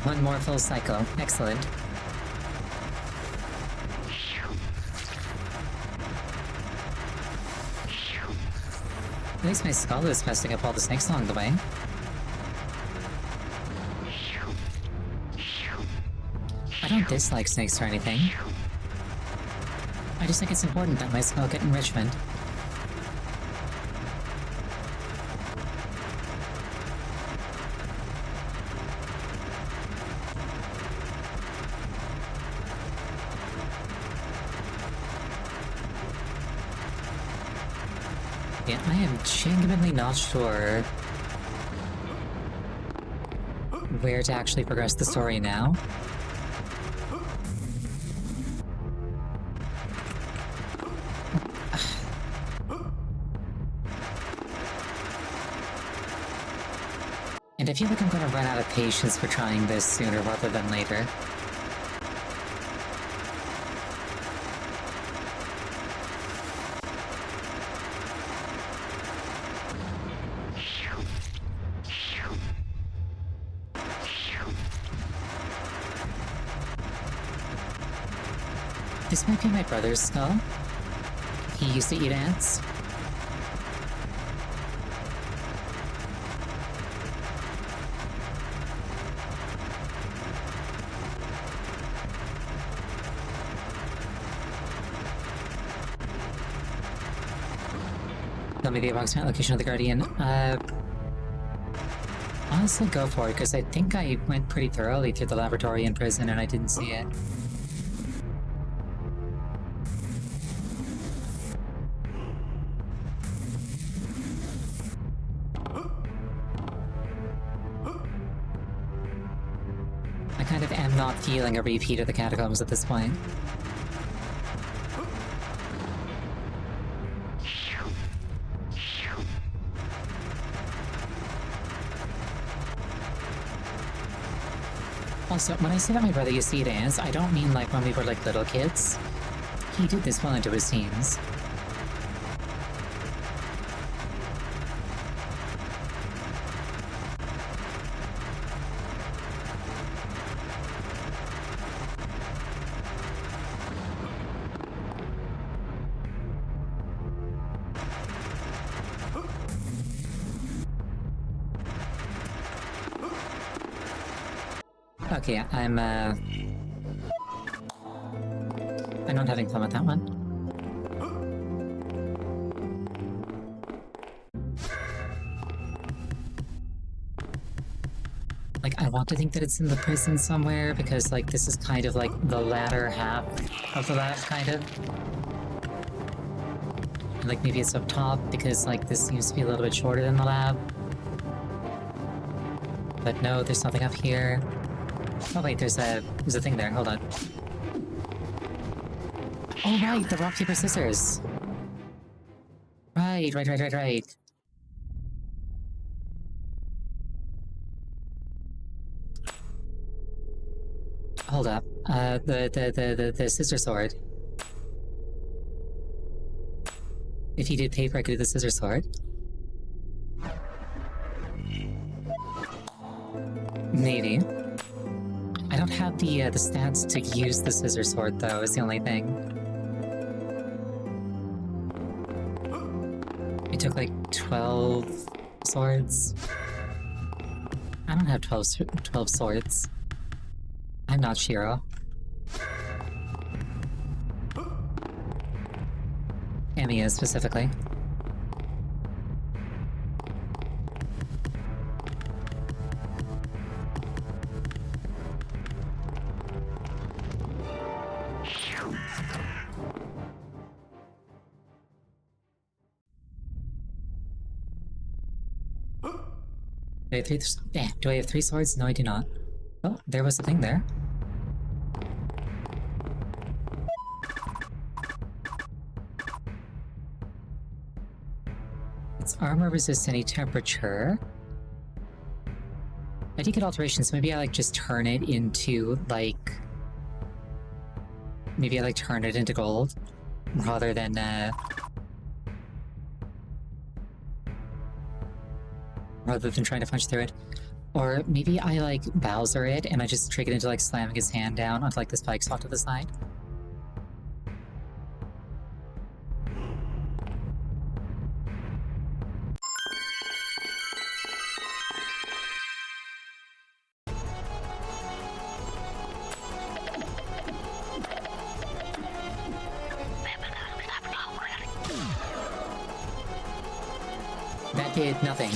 A: One more full cycle. Excellent. At least my skull is messing up all the snakes along the way. I don't dislike snakes or anything. I just think it's important that my skull get enrichment. Yeah, I am genuinely not sure where to actually progress the story now. And I feel like I'm gonna run out of patience for trying this sooner rather than later. This might be my brother's skull. He used to eat ants. Tell me the approximate location of the Guardian. honestly go for it, because I think I went pretty thoroughly through the laboratory in prison and I didn't see it. I kind of am not feeling a repeat of the catacombs at this point. Also, when I say that my brother used to dance, I don't mean like when we were like little kids. He did this well into his teens. Okay, I'm not having fun with that one. Like, I want to think that it's in the prison somewhere, because, like, this is kind of, like, the latter half of the lab, kind of. And, like, maybe it's up top, because, like, this seems to be a little bit shorter than the lab. But no, there's nothing up here. Oh wait, there's a thing there, hold on. Oh right, the rock, paper, scissors! Right. Hold up. The scissor sword. If he did paper, I could do the scissor sword. Maybe. I don't have the stats to use the scissor sword, though, is the only thing. It took like 12 swords. I don't have 12 swords. I'm not Shiro. Amiya specifically. Do I have 3 swords? No, I do not. Oh, there was a thing there. It's armor resist any temperature. I did get alterations, so maybe I like just turn it into like... Maybe I like turn it into gold, rather than trying to punch through it. Or maybe I like Bowser it and I just trick it into like slamming his hand down onto like the spikes off to the side. That did nothing.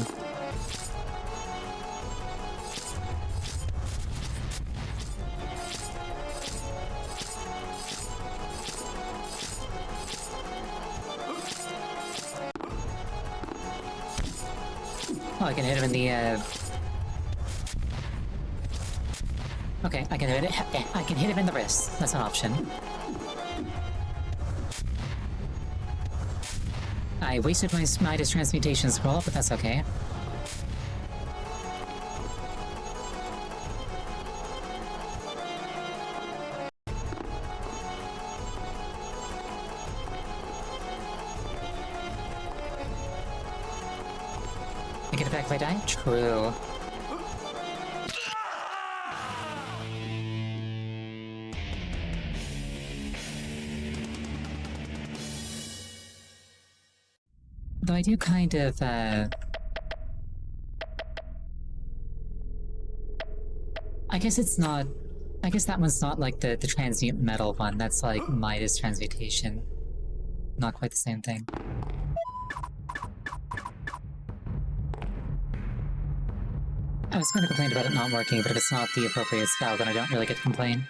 A: Oh, I can hit him in the, Okay, I can hit him in the wrist. That's an option. I wasted my Midas Transmutation Scroll, but that's okay. I get it back if I die? True. Though I do kind of, I guess it's not... I guess that one's not like the transmute metal one, that's like Midas Transmutation. Not quite the same thing. I was going to complain about it not working, but if it's not the appropriate spell, then I don't really get to complain.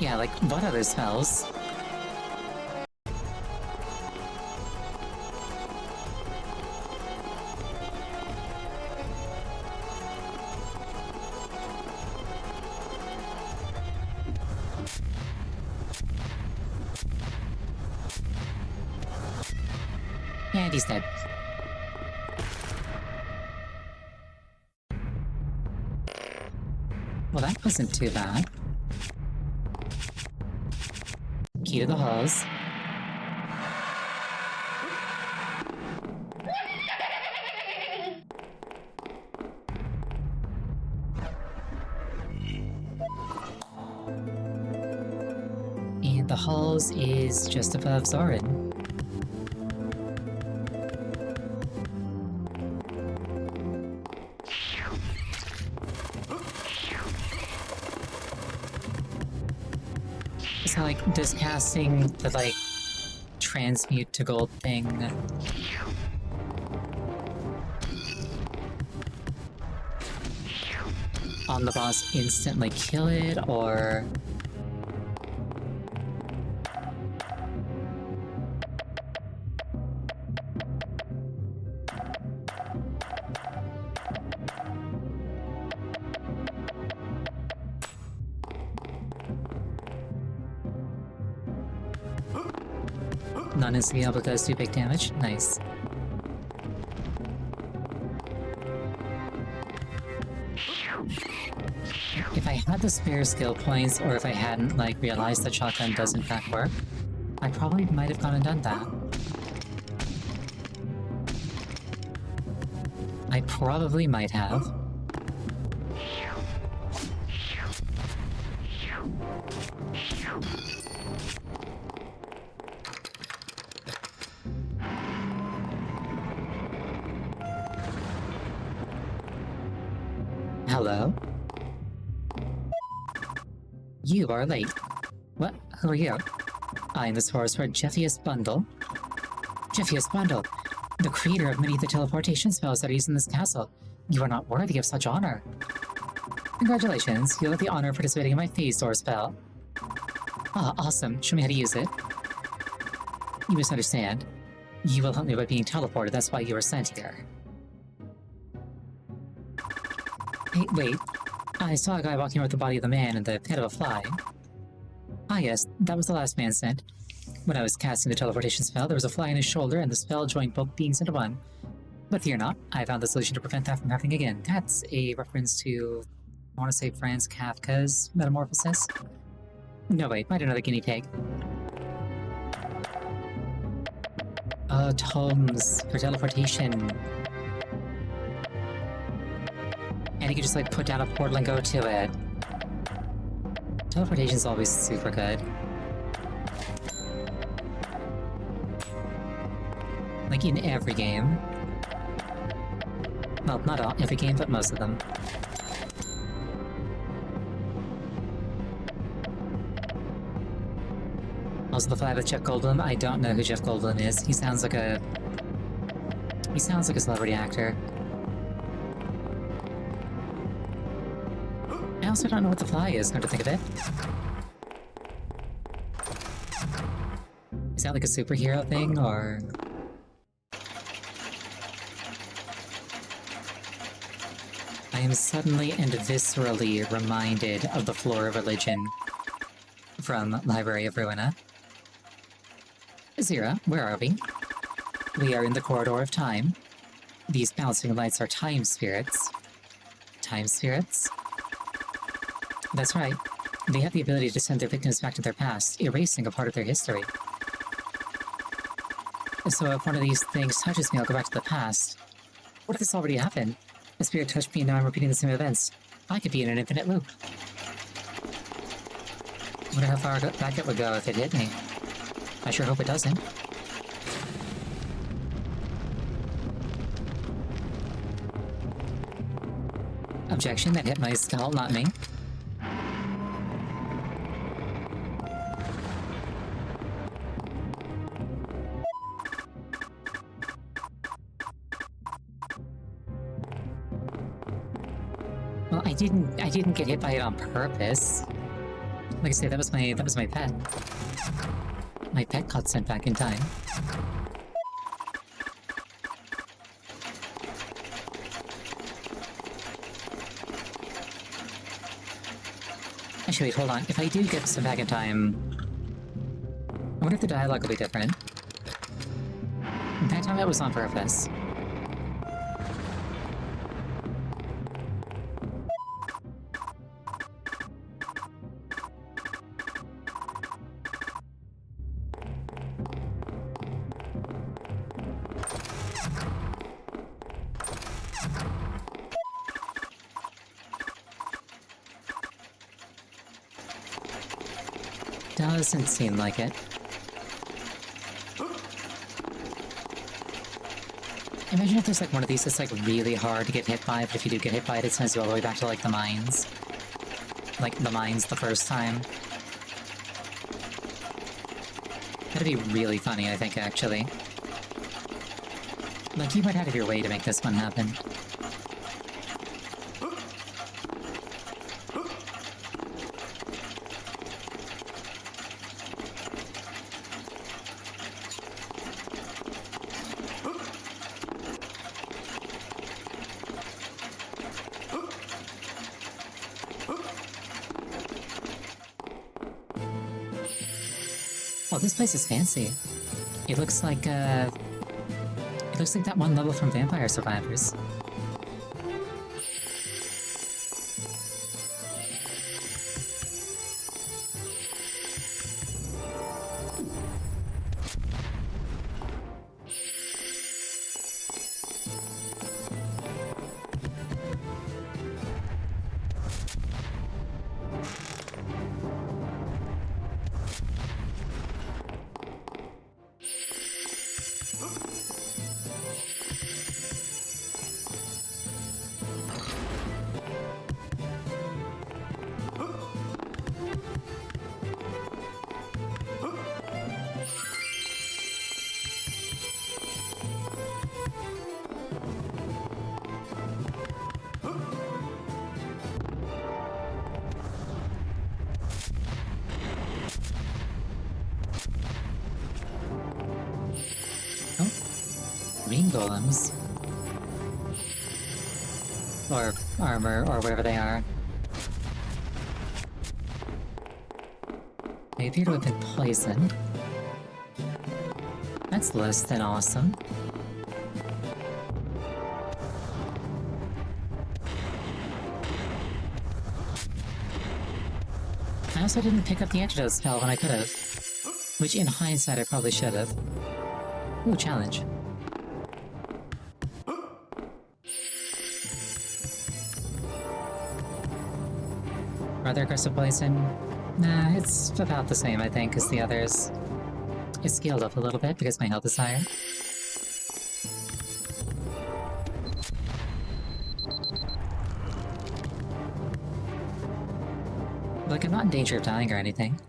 A: Yeah, like, what other spells? And he's dead. Well, that wasn't too bad. Key to the halls. And the halls is just above Zorin. So, like, does casting the, like, transmute to gold thing on the boss instantly kill it, or... non-instantly able does do big damage? Nice. If I had the spare skill points, or if I hadn't, like, realized that shotgun does in fact work, I probably might have gone and done that. I probably might have. Hello? You are late. What? Who are you? I am the sorcerer Jeffius Bundle. Jeffius Bundle, the creator of many of the teleportation spells that are used in this castle. You are not worthy of such honor. Congratulations, you'll have the honor of participating in my phase door spell. Ah, awesome. Show me how to use it. You misunderstand. You will help me by being teleported, that's why you were sent here. Hey, wait. I saw a guy walking with the body of the man and the head of a fly. Ah yes, that was the last man sent. When I was casting the teleportation spell, there was a fly in his shoulder and the spell joined both beings into one. But fear not, I found the solution to prevent that from happening again. That's a reference to, I want to say, Franz Kafka's Metamorphosis? No, wait, might another guinea pig. Tomes for teleportation. And you can just, like, put down a portal and go to it. Teleportation's always super good. Like, in every game. Well, not all, every game, but most of them. Also, the fly with Jeff Goldblum, I don't know who Jeff Goldblum is. He sounds like a celebrity actor. I also don't know what the fly is, come to think of it. Is that like a superhero thing, or...? I am suddenly and viscerally reminded of the Floor of Religion from Library of Ruina. Zira, where are we? We are in the Corridor of Time. These bouncing lights are time spirits. time spirits? That's right. They have the ability to send their victims back to their past, erasing a part of their history. So if one of these things touches me, I'll go back to the past. What if this already happened? A spirit touched me and now I'm repeating the same events. I could be in an infinite loop. Wonder how far back it would go if it hit me. I sure hope it doesn't. Objection, that hit my skull, not me. Well, I didn't get hit by it on purpose. Like I say, that was my pet. My pet got sent back in time. Actually, wait, hold on. If I do get sent back in time, I wonder if the dialogue will be different. That time it was on purpose. Doesn't seem like it. Imagine if there's like one of these that's like really hard to get hit by, but if you do get hit by it, it sends you all the way back to like the mines. Like the mines the first time. That'd be really funny, I think, actually. Like, you went out of your way to make this one happen. Oh, this place is fancy. It looks like that one level from Vampire Survivors. Green golems. Or armor, or whatever they are. They appear to have been poisoned. That's less than awesome. I also didn't pick up the antidote spell when I could have. Which in hindsight I probably should have. Ooh, challenge. Rather aggressive poison? Nah, it's about the same, I think, as the others. It's scaled up a little bit because my health is higher. Like, I'm not in danger of dying or anything.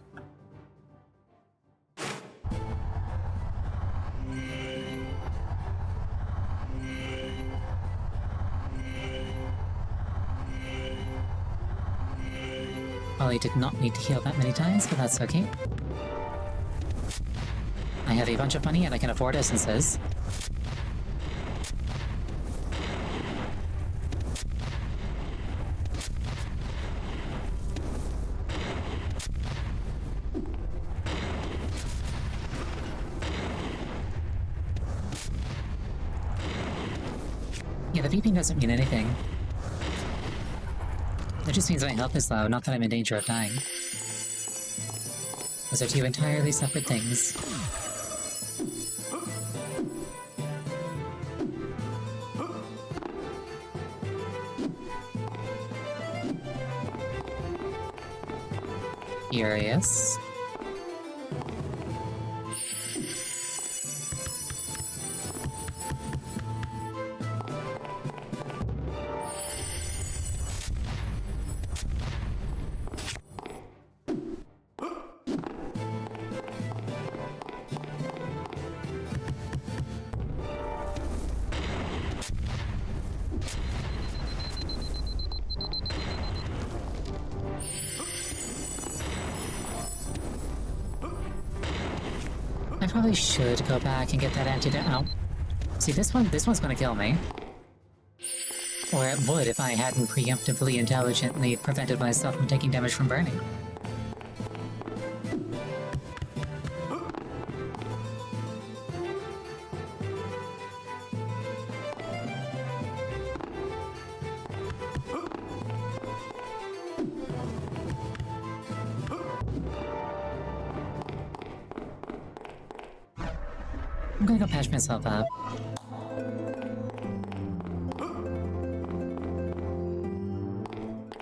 A: Well, I did not need to heal that many times, but that's okay. I have a bunch of money and I can afford essences. Yeah, the beeping doesn't mean anything. That just means my health is low, not that I'm in danger of dying. Those are two entirely separate things. Furious. I probably should go back and get that antidote out. See, this one's gonna kill me. Or it would if I hadn't preemptively intelligently prevented myself from taking damage from burning. I'm gonna go patch myself up.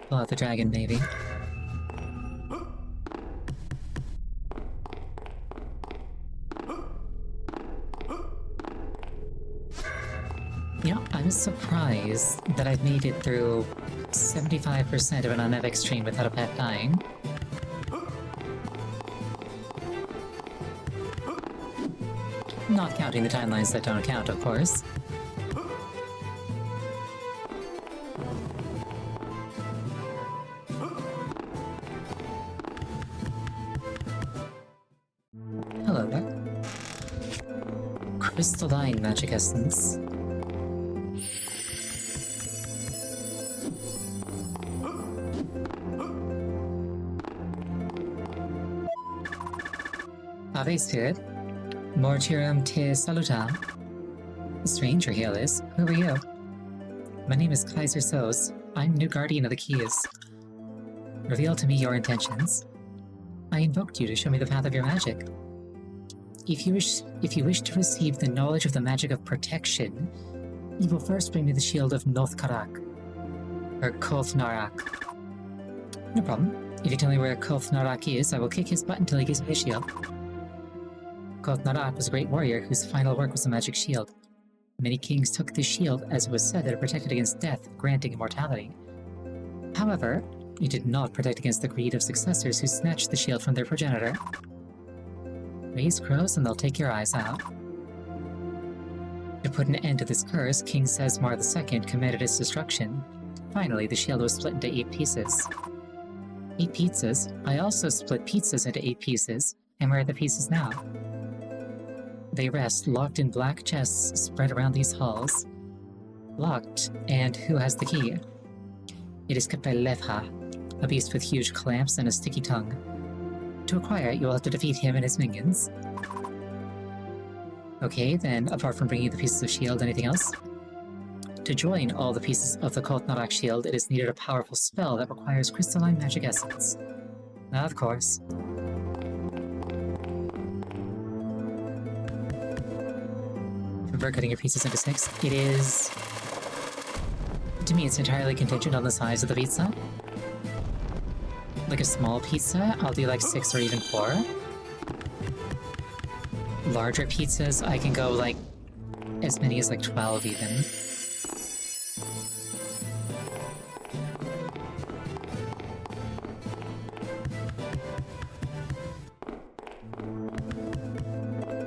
A: Pull out the dragon, maybe. You know, I'm surprised that I've made it through 75% of an Unepic stream without a pet dying. Not counting the timelines that don't count, of course. Hello there. Crystalline magic essence. Ave Spirit. Mortirum te salutam. Stranger here, Liz. Who are you? My name is Kaiser Sos. I'm new guardian of the keys. Reveal to me your intentions. I invoked you to show me the path of your magic. If you wish to receive the knowledge of the magic of protection, you will first bring me the shield of Nothkarak. Or Kolthnarak. No problem. If you tell me where Kolthnarak is, I will kick his butt until he gives me a shield. Kolthnarak was a great warrior whose final work was a magic shield. Many kings took this shield as it was said that it protected against death, granting immortality. However, it did not protect against the greed of successors who snatched the shield from their progenitor. Raise crows and they'll take your eyes out. To put an end to this curse, King Sesmar II commanded its destruction. Finally, the shield was split into 8 pieces. 8 pizzas? I also split pizzas into 8 pieces, and where are the pieces now? They rest locked in black chests spread around these halls. Locked, and who has the key? It is kept by Levha, a beast with huge clamps and a sticky tongue. To acquire it, you will have to defeat him and his minions. Okay, then apart from bringing the pieces of shield, anything else? To join all the pieces of the Kolthnarak shield, it is needed a powerful spell that requires crystalline magic essence. Of course. Convert cutting your pieces into 6. It is... To me, it's entirely contingent on the size of the pizza. Like a small pizza, I'll do like 6 or even 4. Larger pizzas, I can go like as many as like 12 even.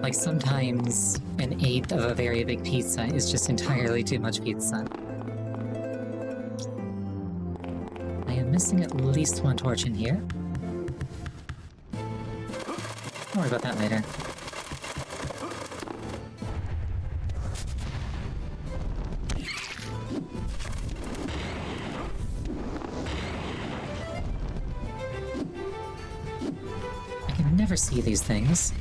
A: Like sometimes an 1/8 of a very big pizza is just entirely too much pizza. I am missing at least 1 torch in here. Don't worry about that later. I can never see these things.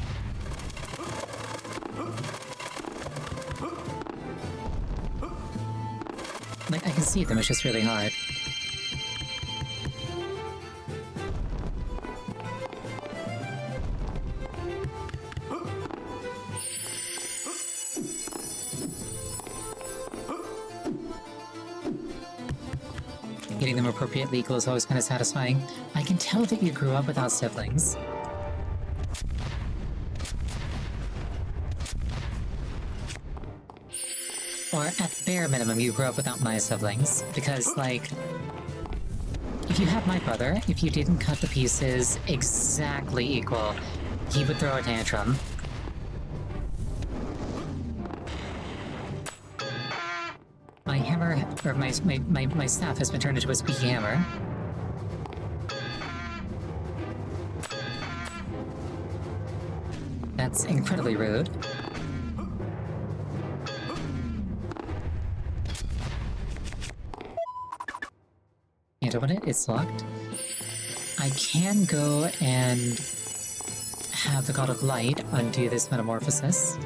A: Like, I can see them, it's just really hard. Getting them appropriately equal is always kind of satisfying. I can tell that you grew up without siblings. Or at bare minimum, you grew up without my siblings. Because, like, if you had my brother, if you didn't cut the pieces exactly equal, he would throw a tantrum. My hammer, or my staff has been turned into a squeaky hammer. That's incredibly rude. Can't open it, it's locked. I can go and have the God of Light undo this metamorphosis.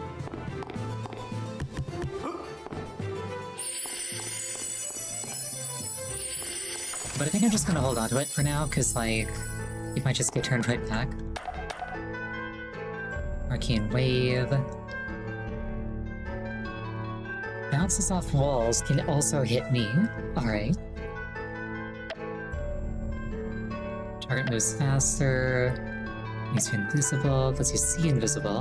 A: But I think I'm just gonna hold on to it for now, because, like, it might just get turned right back. Arcane Wave. Bounces off walls can also hit me. Alright. Target moves faster. Makes you invisible. Lets you see invisible.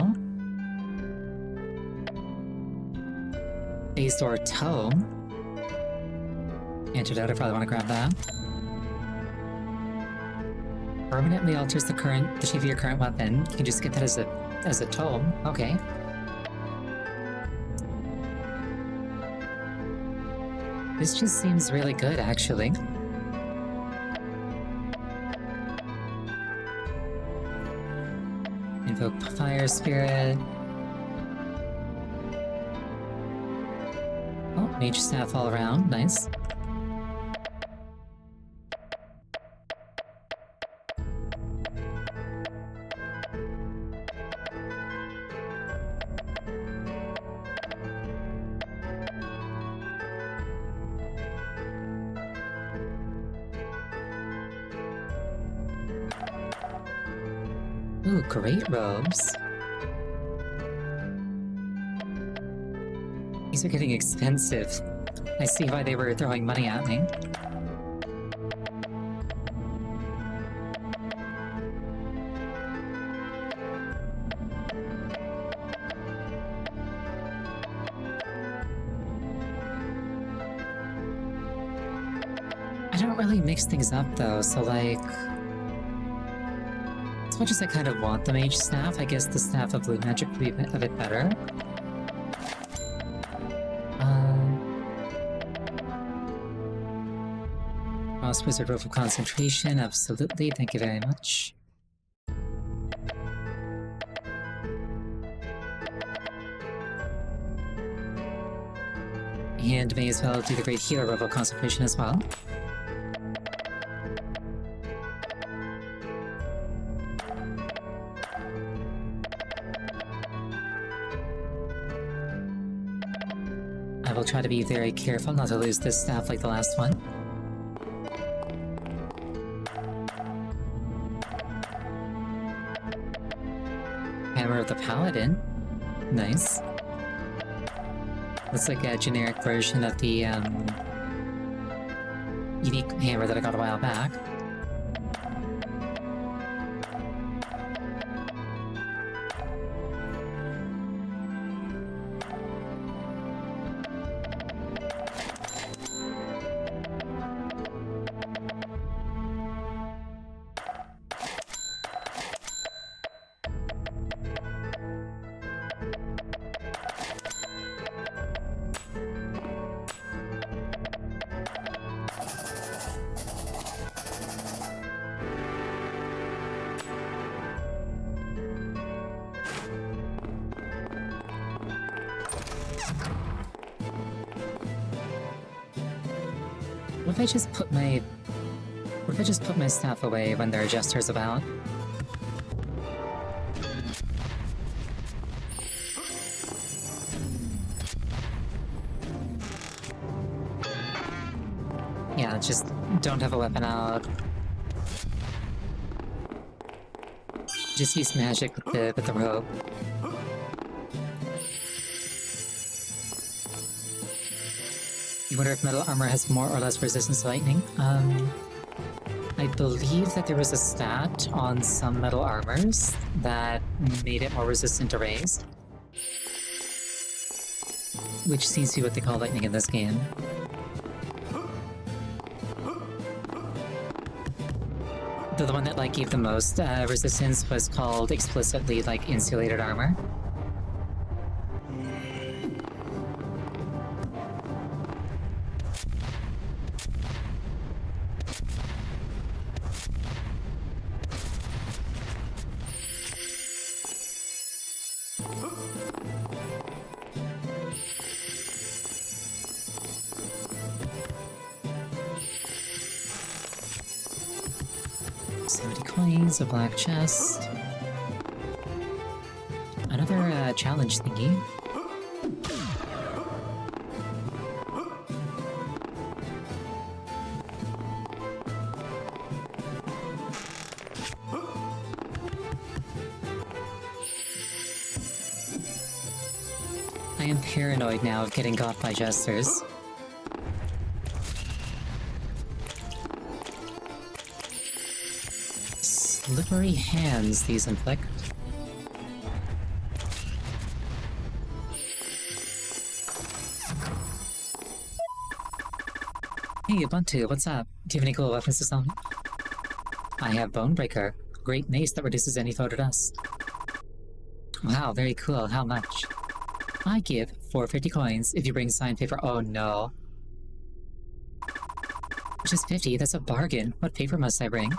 A: Phase Door Tome. Antidote, I probably want to grab that. Permanently alters the shape of your current weapon. You can just get that as a tome. Okay. This just seems really good, actually. Invoke Fire Spirit. Oh, Mage Staff all around. Nice. Ooh, great robes. These are getting expensive. I see why they were throwing money at me. I don't really mix things up though, so like... As much as I kind of want the Mage Staff, I guess the Staff of Blue Magic would be a bit better. Frost Wizard Rope of Concentration, absolutely, thank you very much. And may as well do the Great Healer Rope of Concentration as well. I will try to be very careful not to lose this staff like the last one. Hammer of the Paladin. Nice. Looks like a generic version of the unique hammer that I got a while back. What if I just put my staff away when there are jesters about? Yeah, just don't have a weapon out. Just use magic with the rope. You wonder if metal armor has more or less resistance to lightning? I believe that there was a stat on some metal armors that made it more resistant to rays. Which seems to be what they call lightning in this game. The one that like gave the most resistance was called explicitly like insulated armor. A black chest. Another challenge thingy. I am paranoid now of getting got by jesters. Slippery hands these inflict. Hey, Ubuntu, what's up? Do you have any cool weapons to sell me? I have Bonebreaker, a great mace that reduces any foe to dust. Wow, very cool. How much? I give 450 coins if you bring signed paper. Oh no. Just 50? That's a bargain. What paper must I bring?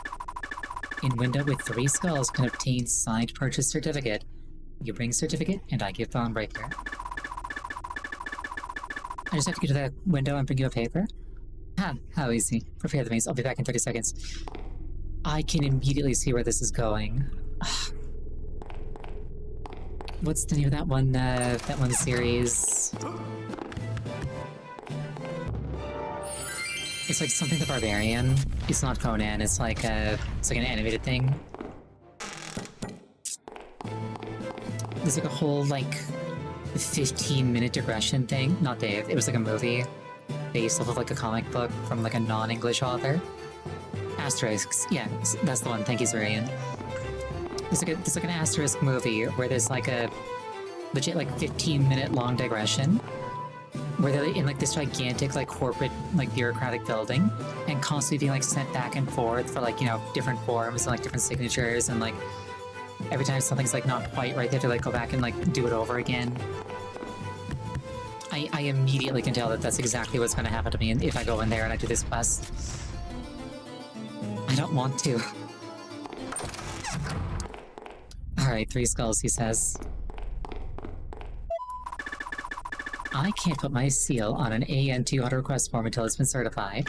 A: In window with 3 skulls can obtain signed purchase certificate. You bring certificate, and I give Bonebreaker. I just have to go to that window and bring you a paper? Ha, how easy. Prepare the maze, I'll be back in 30 seconds. I can immediately see where this is going. What's the name of that one series? It's like something the Barbarian. It's not Conan, it's like an animated thing. There's like a whole, like, 15-minute digression thing. Not Dave, it was like a movie based off of like a comic book from like a non-English author. Asterisks, yeah, that's the one, thank you, Zurian. There's like an asterisk movie where there's like a legit like 15-minute long digression where they're in like this gigantic like corporate like bureaucratic building and constantly being like sent back and forth for like, you know, different forms and like different signatures, and like every time something's like not quite right they have to like go back and like do it over again. I immediately can tell that that's exactly what's going to happen to me if I go in there and I do this quest. I don't want to. Alright, 3 skulls, he says. I can't put my seal on an AN200 request form until it's been certified.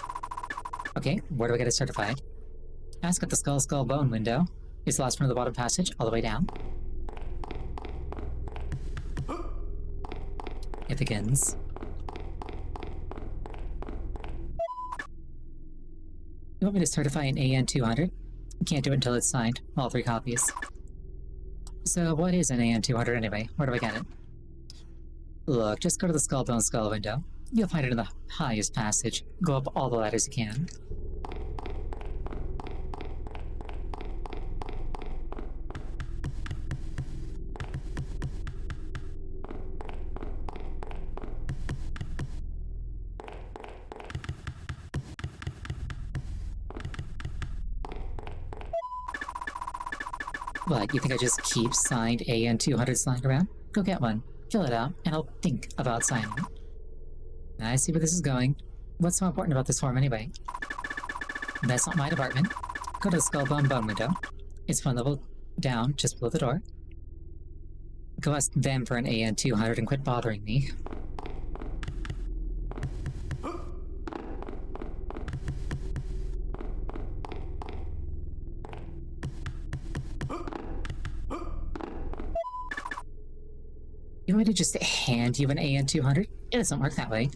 A: Okay, where do I get it certified? Ask at the Skull Bone window. It's the last from the bottom passage, all the way down. It begins. You want me to certify an AN200? Can't do it until it's signed. All 3 copies. So what is an AN200 anyway? Where do I get it? Look, just go to the Skull window. You'll find it in the highest passage. Go up all the ladders you can. What, you think I just keep signed AN200s lying around? Go get one, fill it out, and I'll think about signing it. I see where this is going. What's so important about this form anyway? That's not my department. Go to the Skull Bone window. It's 1 level down, just below the door. Go ask them for an AN200 and quit bothering me. You want me to just hand you an AN200? It doesn't work that way.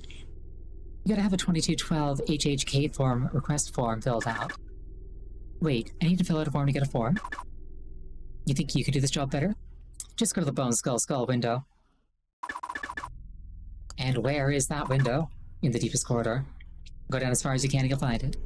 A: You gotta have a 2212 HHK form request form filled out. Wait, I need to fill out a form to get a form? You think you could do this job better? Just go to the Bone Skull window. And where is that window? in the deepest corridor. Go down as far as you can and you'll find it.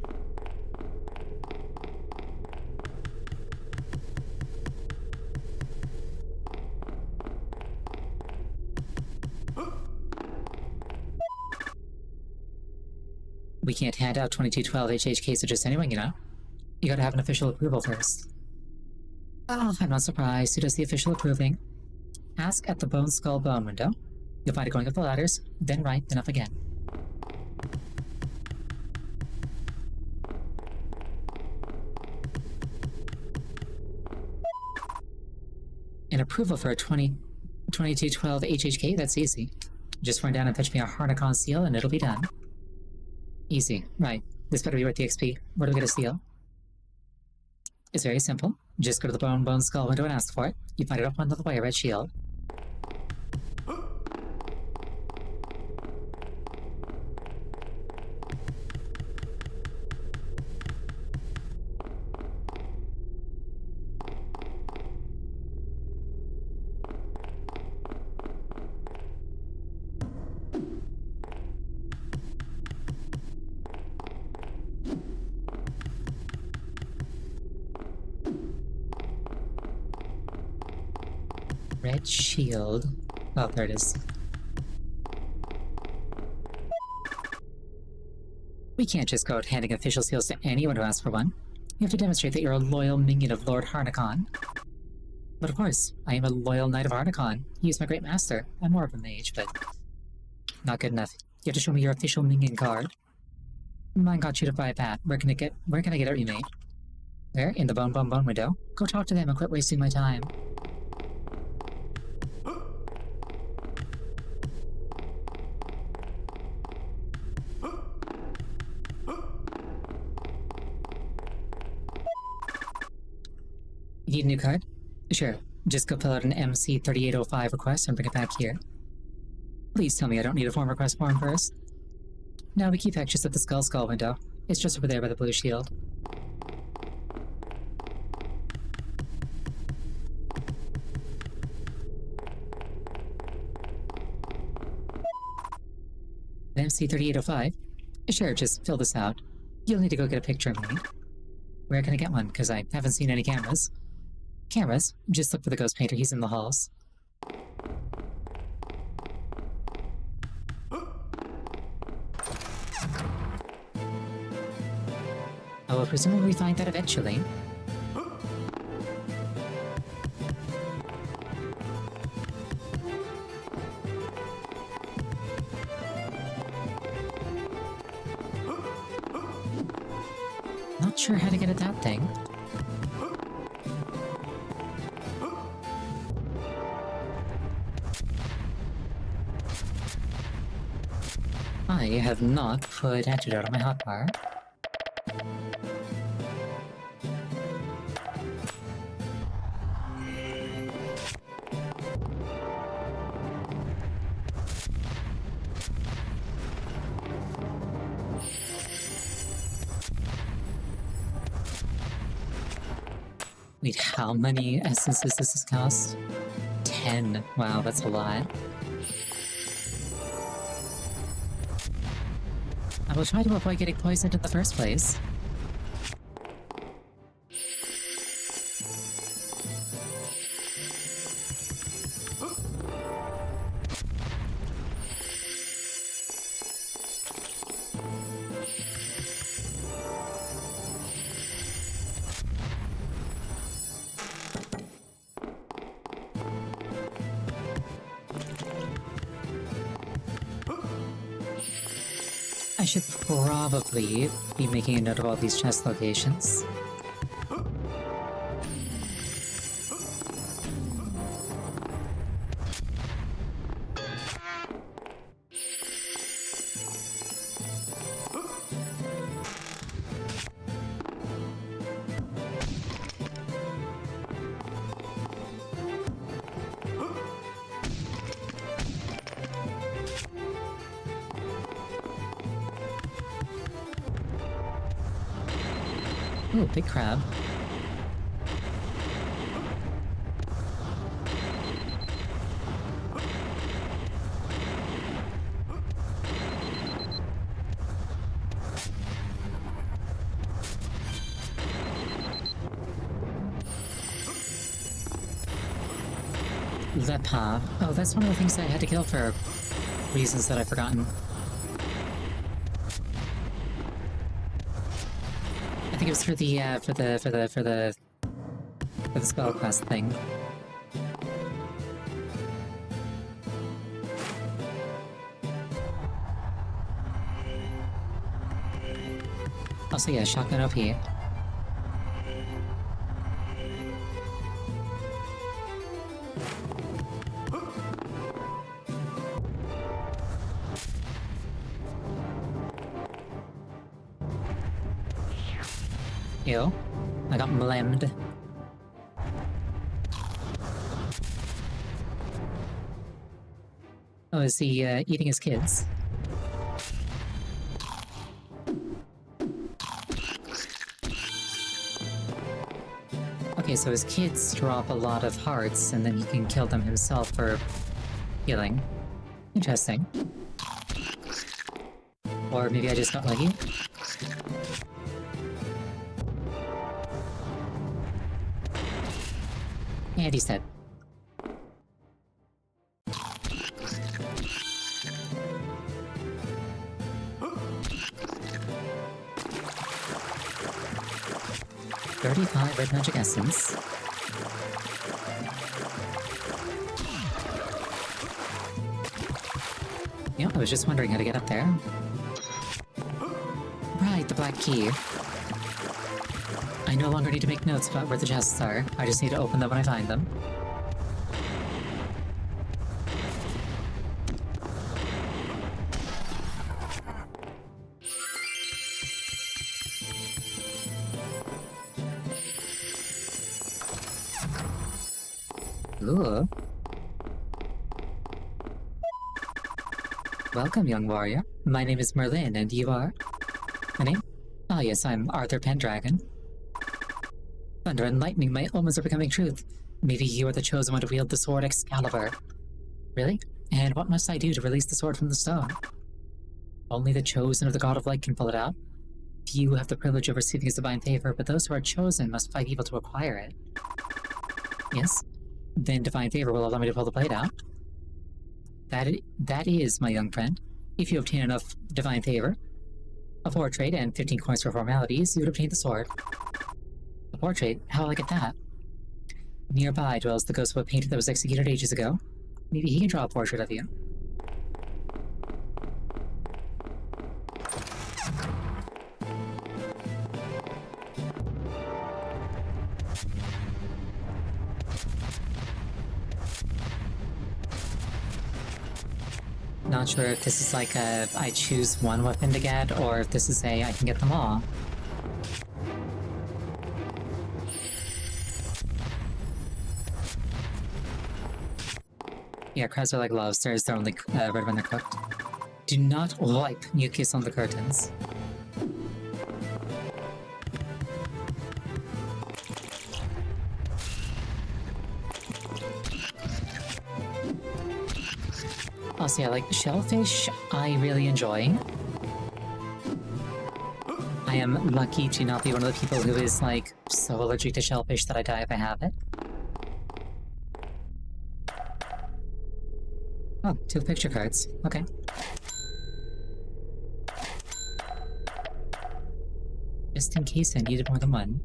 A: We can't hand out 2212 HHKs to just anyone, you know? You gotta have an official approval first. Oh, I'm not surprised. Who does the official approving? Ask at the Bone Skull Bone window. You'll find it going up the ladders, then right, then up again. An approval for a 2212 HHK? That's easy. Just run down and fetch me a Harnicon seal and it'll be done. Easy. Right. This better be worth the XP. Where do we get a seal? It's very simple. Just go to the Bone Skull window and ask for it. You find it up under the wire red shield. Red shield. Oh, there it is. We can't just go out handing official seals to anyone who asks for one. You have to demonstrate that you're a loyal minion of Lord Harnicon. But of course, I am a loyal knight of Harnicon. He is my great master. I'm more of a mage, but not good enough. You have to show me your official minion card. Mine got you to buy that. Where can I get it remade? Where? In the Bone window. Go talk to them and quit wasting my time. You need a new card? Sure. Just go fill out an MC3805 request and bring it back here. Please tell me I don't need a form request form first. No, we keep extras at the Skull window. It's just over there by the blue shield. An MC3805? Sure, just fill this out. You'll need to go get a picture made. Where can I get one? Because I haven't seen any cameras. Cameras? Just look for the ghost painter, he's in the halls. I will presumably find that eventually. Not sure how to get at that thing. I have not put antidote on my hotbar. Wait, how many essences does this cost? 10. Wow, that's a lot. I will try to avoid getting poisoned in the first place. I should probably be making a note of all these chest locations. Ooh, big crab. Lepa. Oh, that's one of the things I had to kill for reasons that I've forgotten. I think it was for the spellcast thing. Also, yeah, shotgun OP. Ew. I got mlemmed. Oh, is he eating his kids? Okay, so his kids drop a lot of hearts, and then he can kill them himself for healing. Interesting. Or maybe I just got lucky? And he's dead. $35 red magic essence. Yeah, I was just wondering how to get up there. Right, the black key. I no longer need to make notes about where the chests are. I just need to open them when I find them. Ooh. Welcome, young warrior. My name is Merlin, and you are? My name? Ah, yes, I'm Arthur Pendragon. Thunder and lightning, my omens are becoming truth. Maybe you are the chosen one to wield the sword Excalibur. Really? And what must I do to release the sword from the stone? Only the chosen of the God of Light can pull it out. Few have the privilege of receiving his divine favor, but those who are chosen must fight evil to acquire it. Yes? Then divine favor will allow me to pull the blade out. That is, my young friend. If you obtain enough divine favor, a portrait and 15 coins for formalities, you would obtain the sword. A portrait? How will I get that? Nearby dwells the ghost of a painter that was executed ages ago. Maybe he can draw a portrait of you. Not sure if this is like a I choose one weapon to get, or if this is a I can get them all. Yeah, crabs are like lobsters, they're only red when they're cooked. Do not wipe mucus on the curtains. Also, yeah, like, shellfish, I really enjoy. I am lucky to not be one of the people who is, like, so allergic to shellfish that I die if I have it. Oh, 2 picture cards. Okay. Just in case I needed more than one.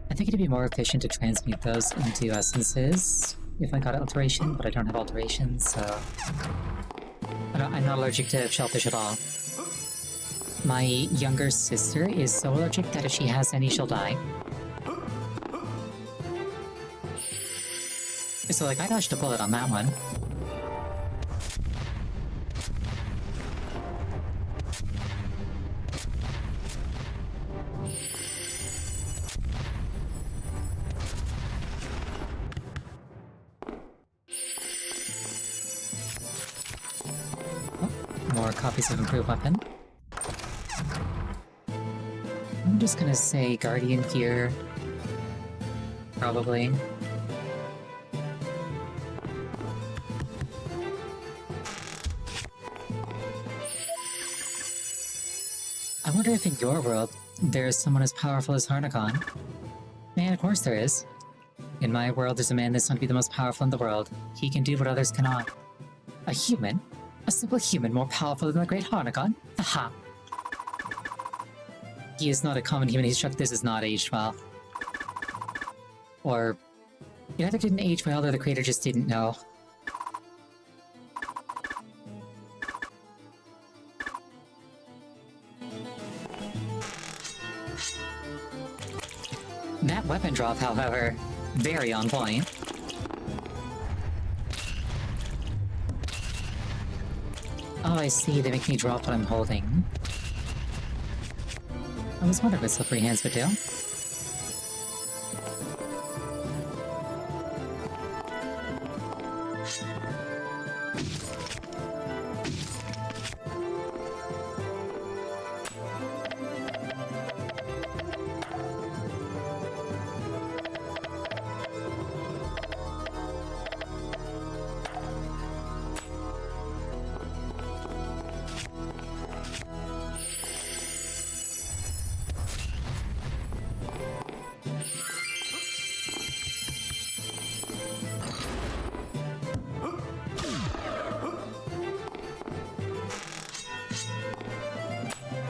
A: I think it'd be more efficient to transmute those into essences if I got alteration, but I don't have alteration, so... I'm not allergic to shellfish at all. My younger sister is so allergic that if she has any, she'll die. So, like, I dodged a bullet on that one. More copies of improved weapon. I'm just gonna say Guardian here. Probably. I wonder if in your world There is someone as powerful as Harnagon. Man, of course there is. In my world, there's a man that's known to be the most powerful in the world. He can do what others cannot. A human? A simple human more powerful than the great Harnagon? Aha! He is not a common human. He's this is not aged well. Or it either didn't age well or the creator just didn't know. That weapon drop, however, very on point. Oh, I see. They make me drop what I'm holding. I was wondering what slippery hands would do.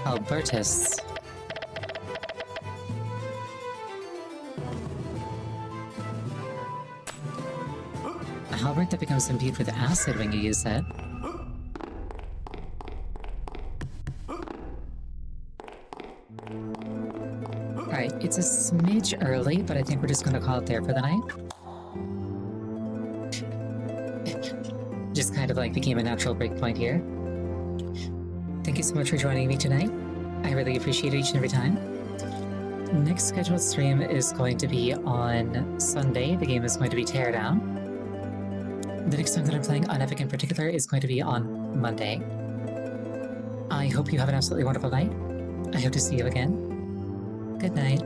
A: Albertus. Albert that becomes imbued with acid when you use it. Alright, it's a smidge early, but I think we're just gonna call it there for the night. Just kind of like became a natural breakpoint here. Thank you so much for joining me tonight. I really appreciate it each and every time. Next scheduled stream is going to be on Sunday. The game is going to be Teardown. The next time that I'm playing Unepic in particular is going to be on Monday. I hope you have an absolutely wonderful night. I hope to see you again. Good night.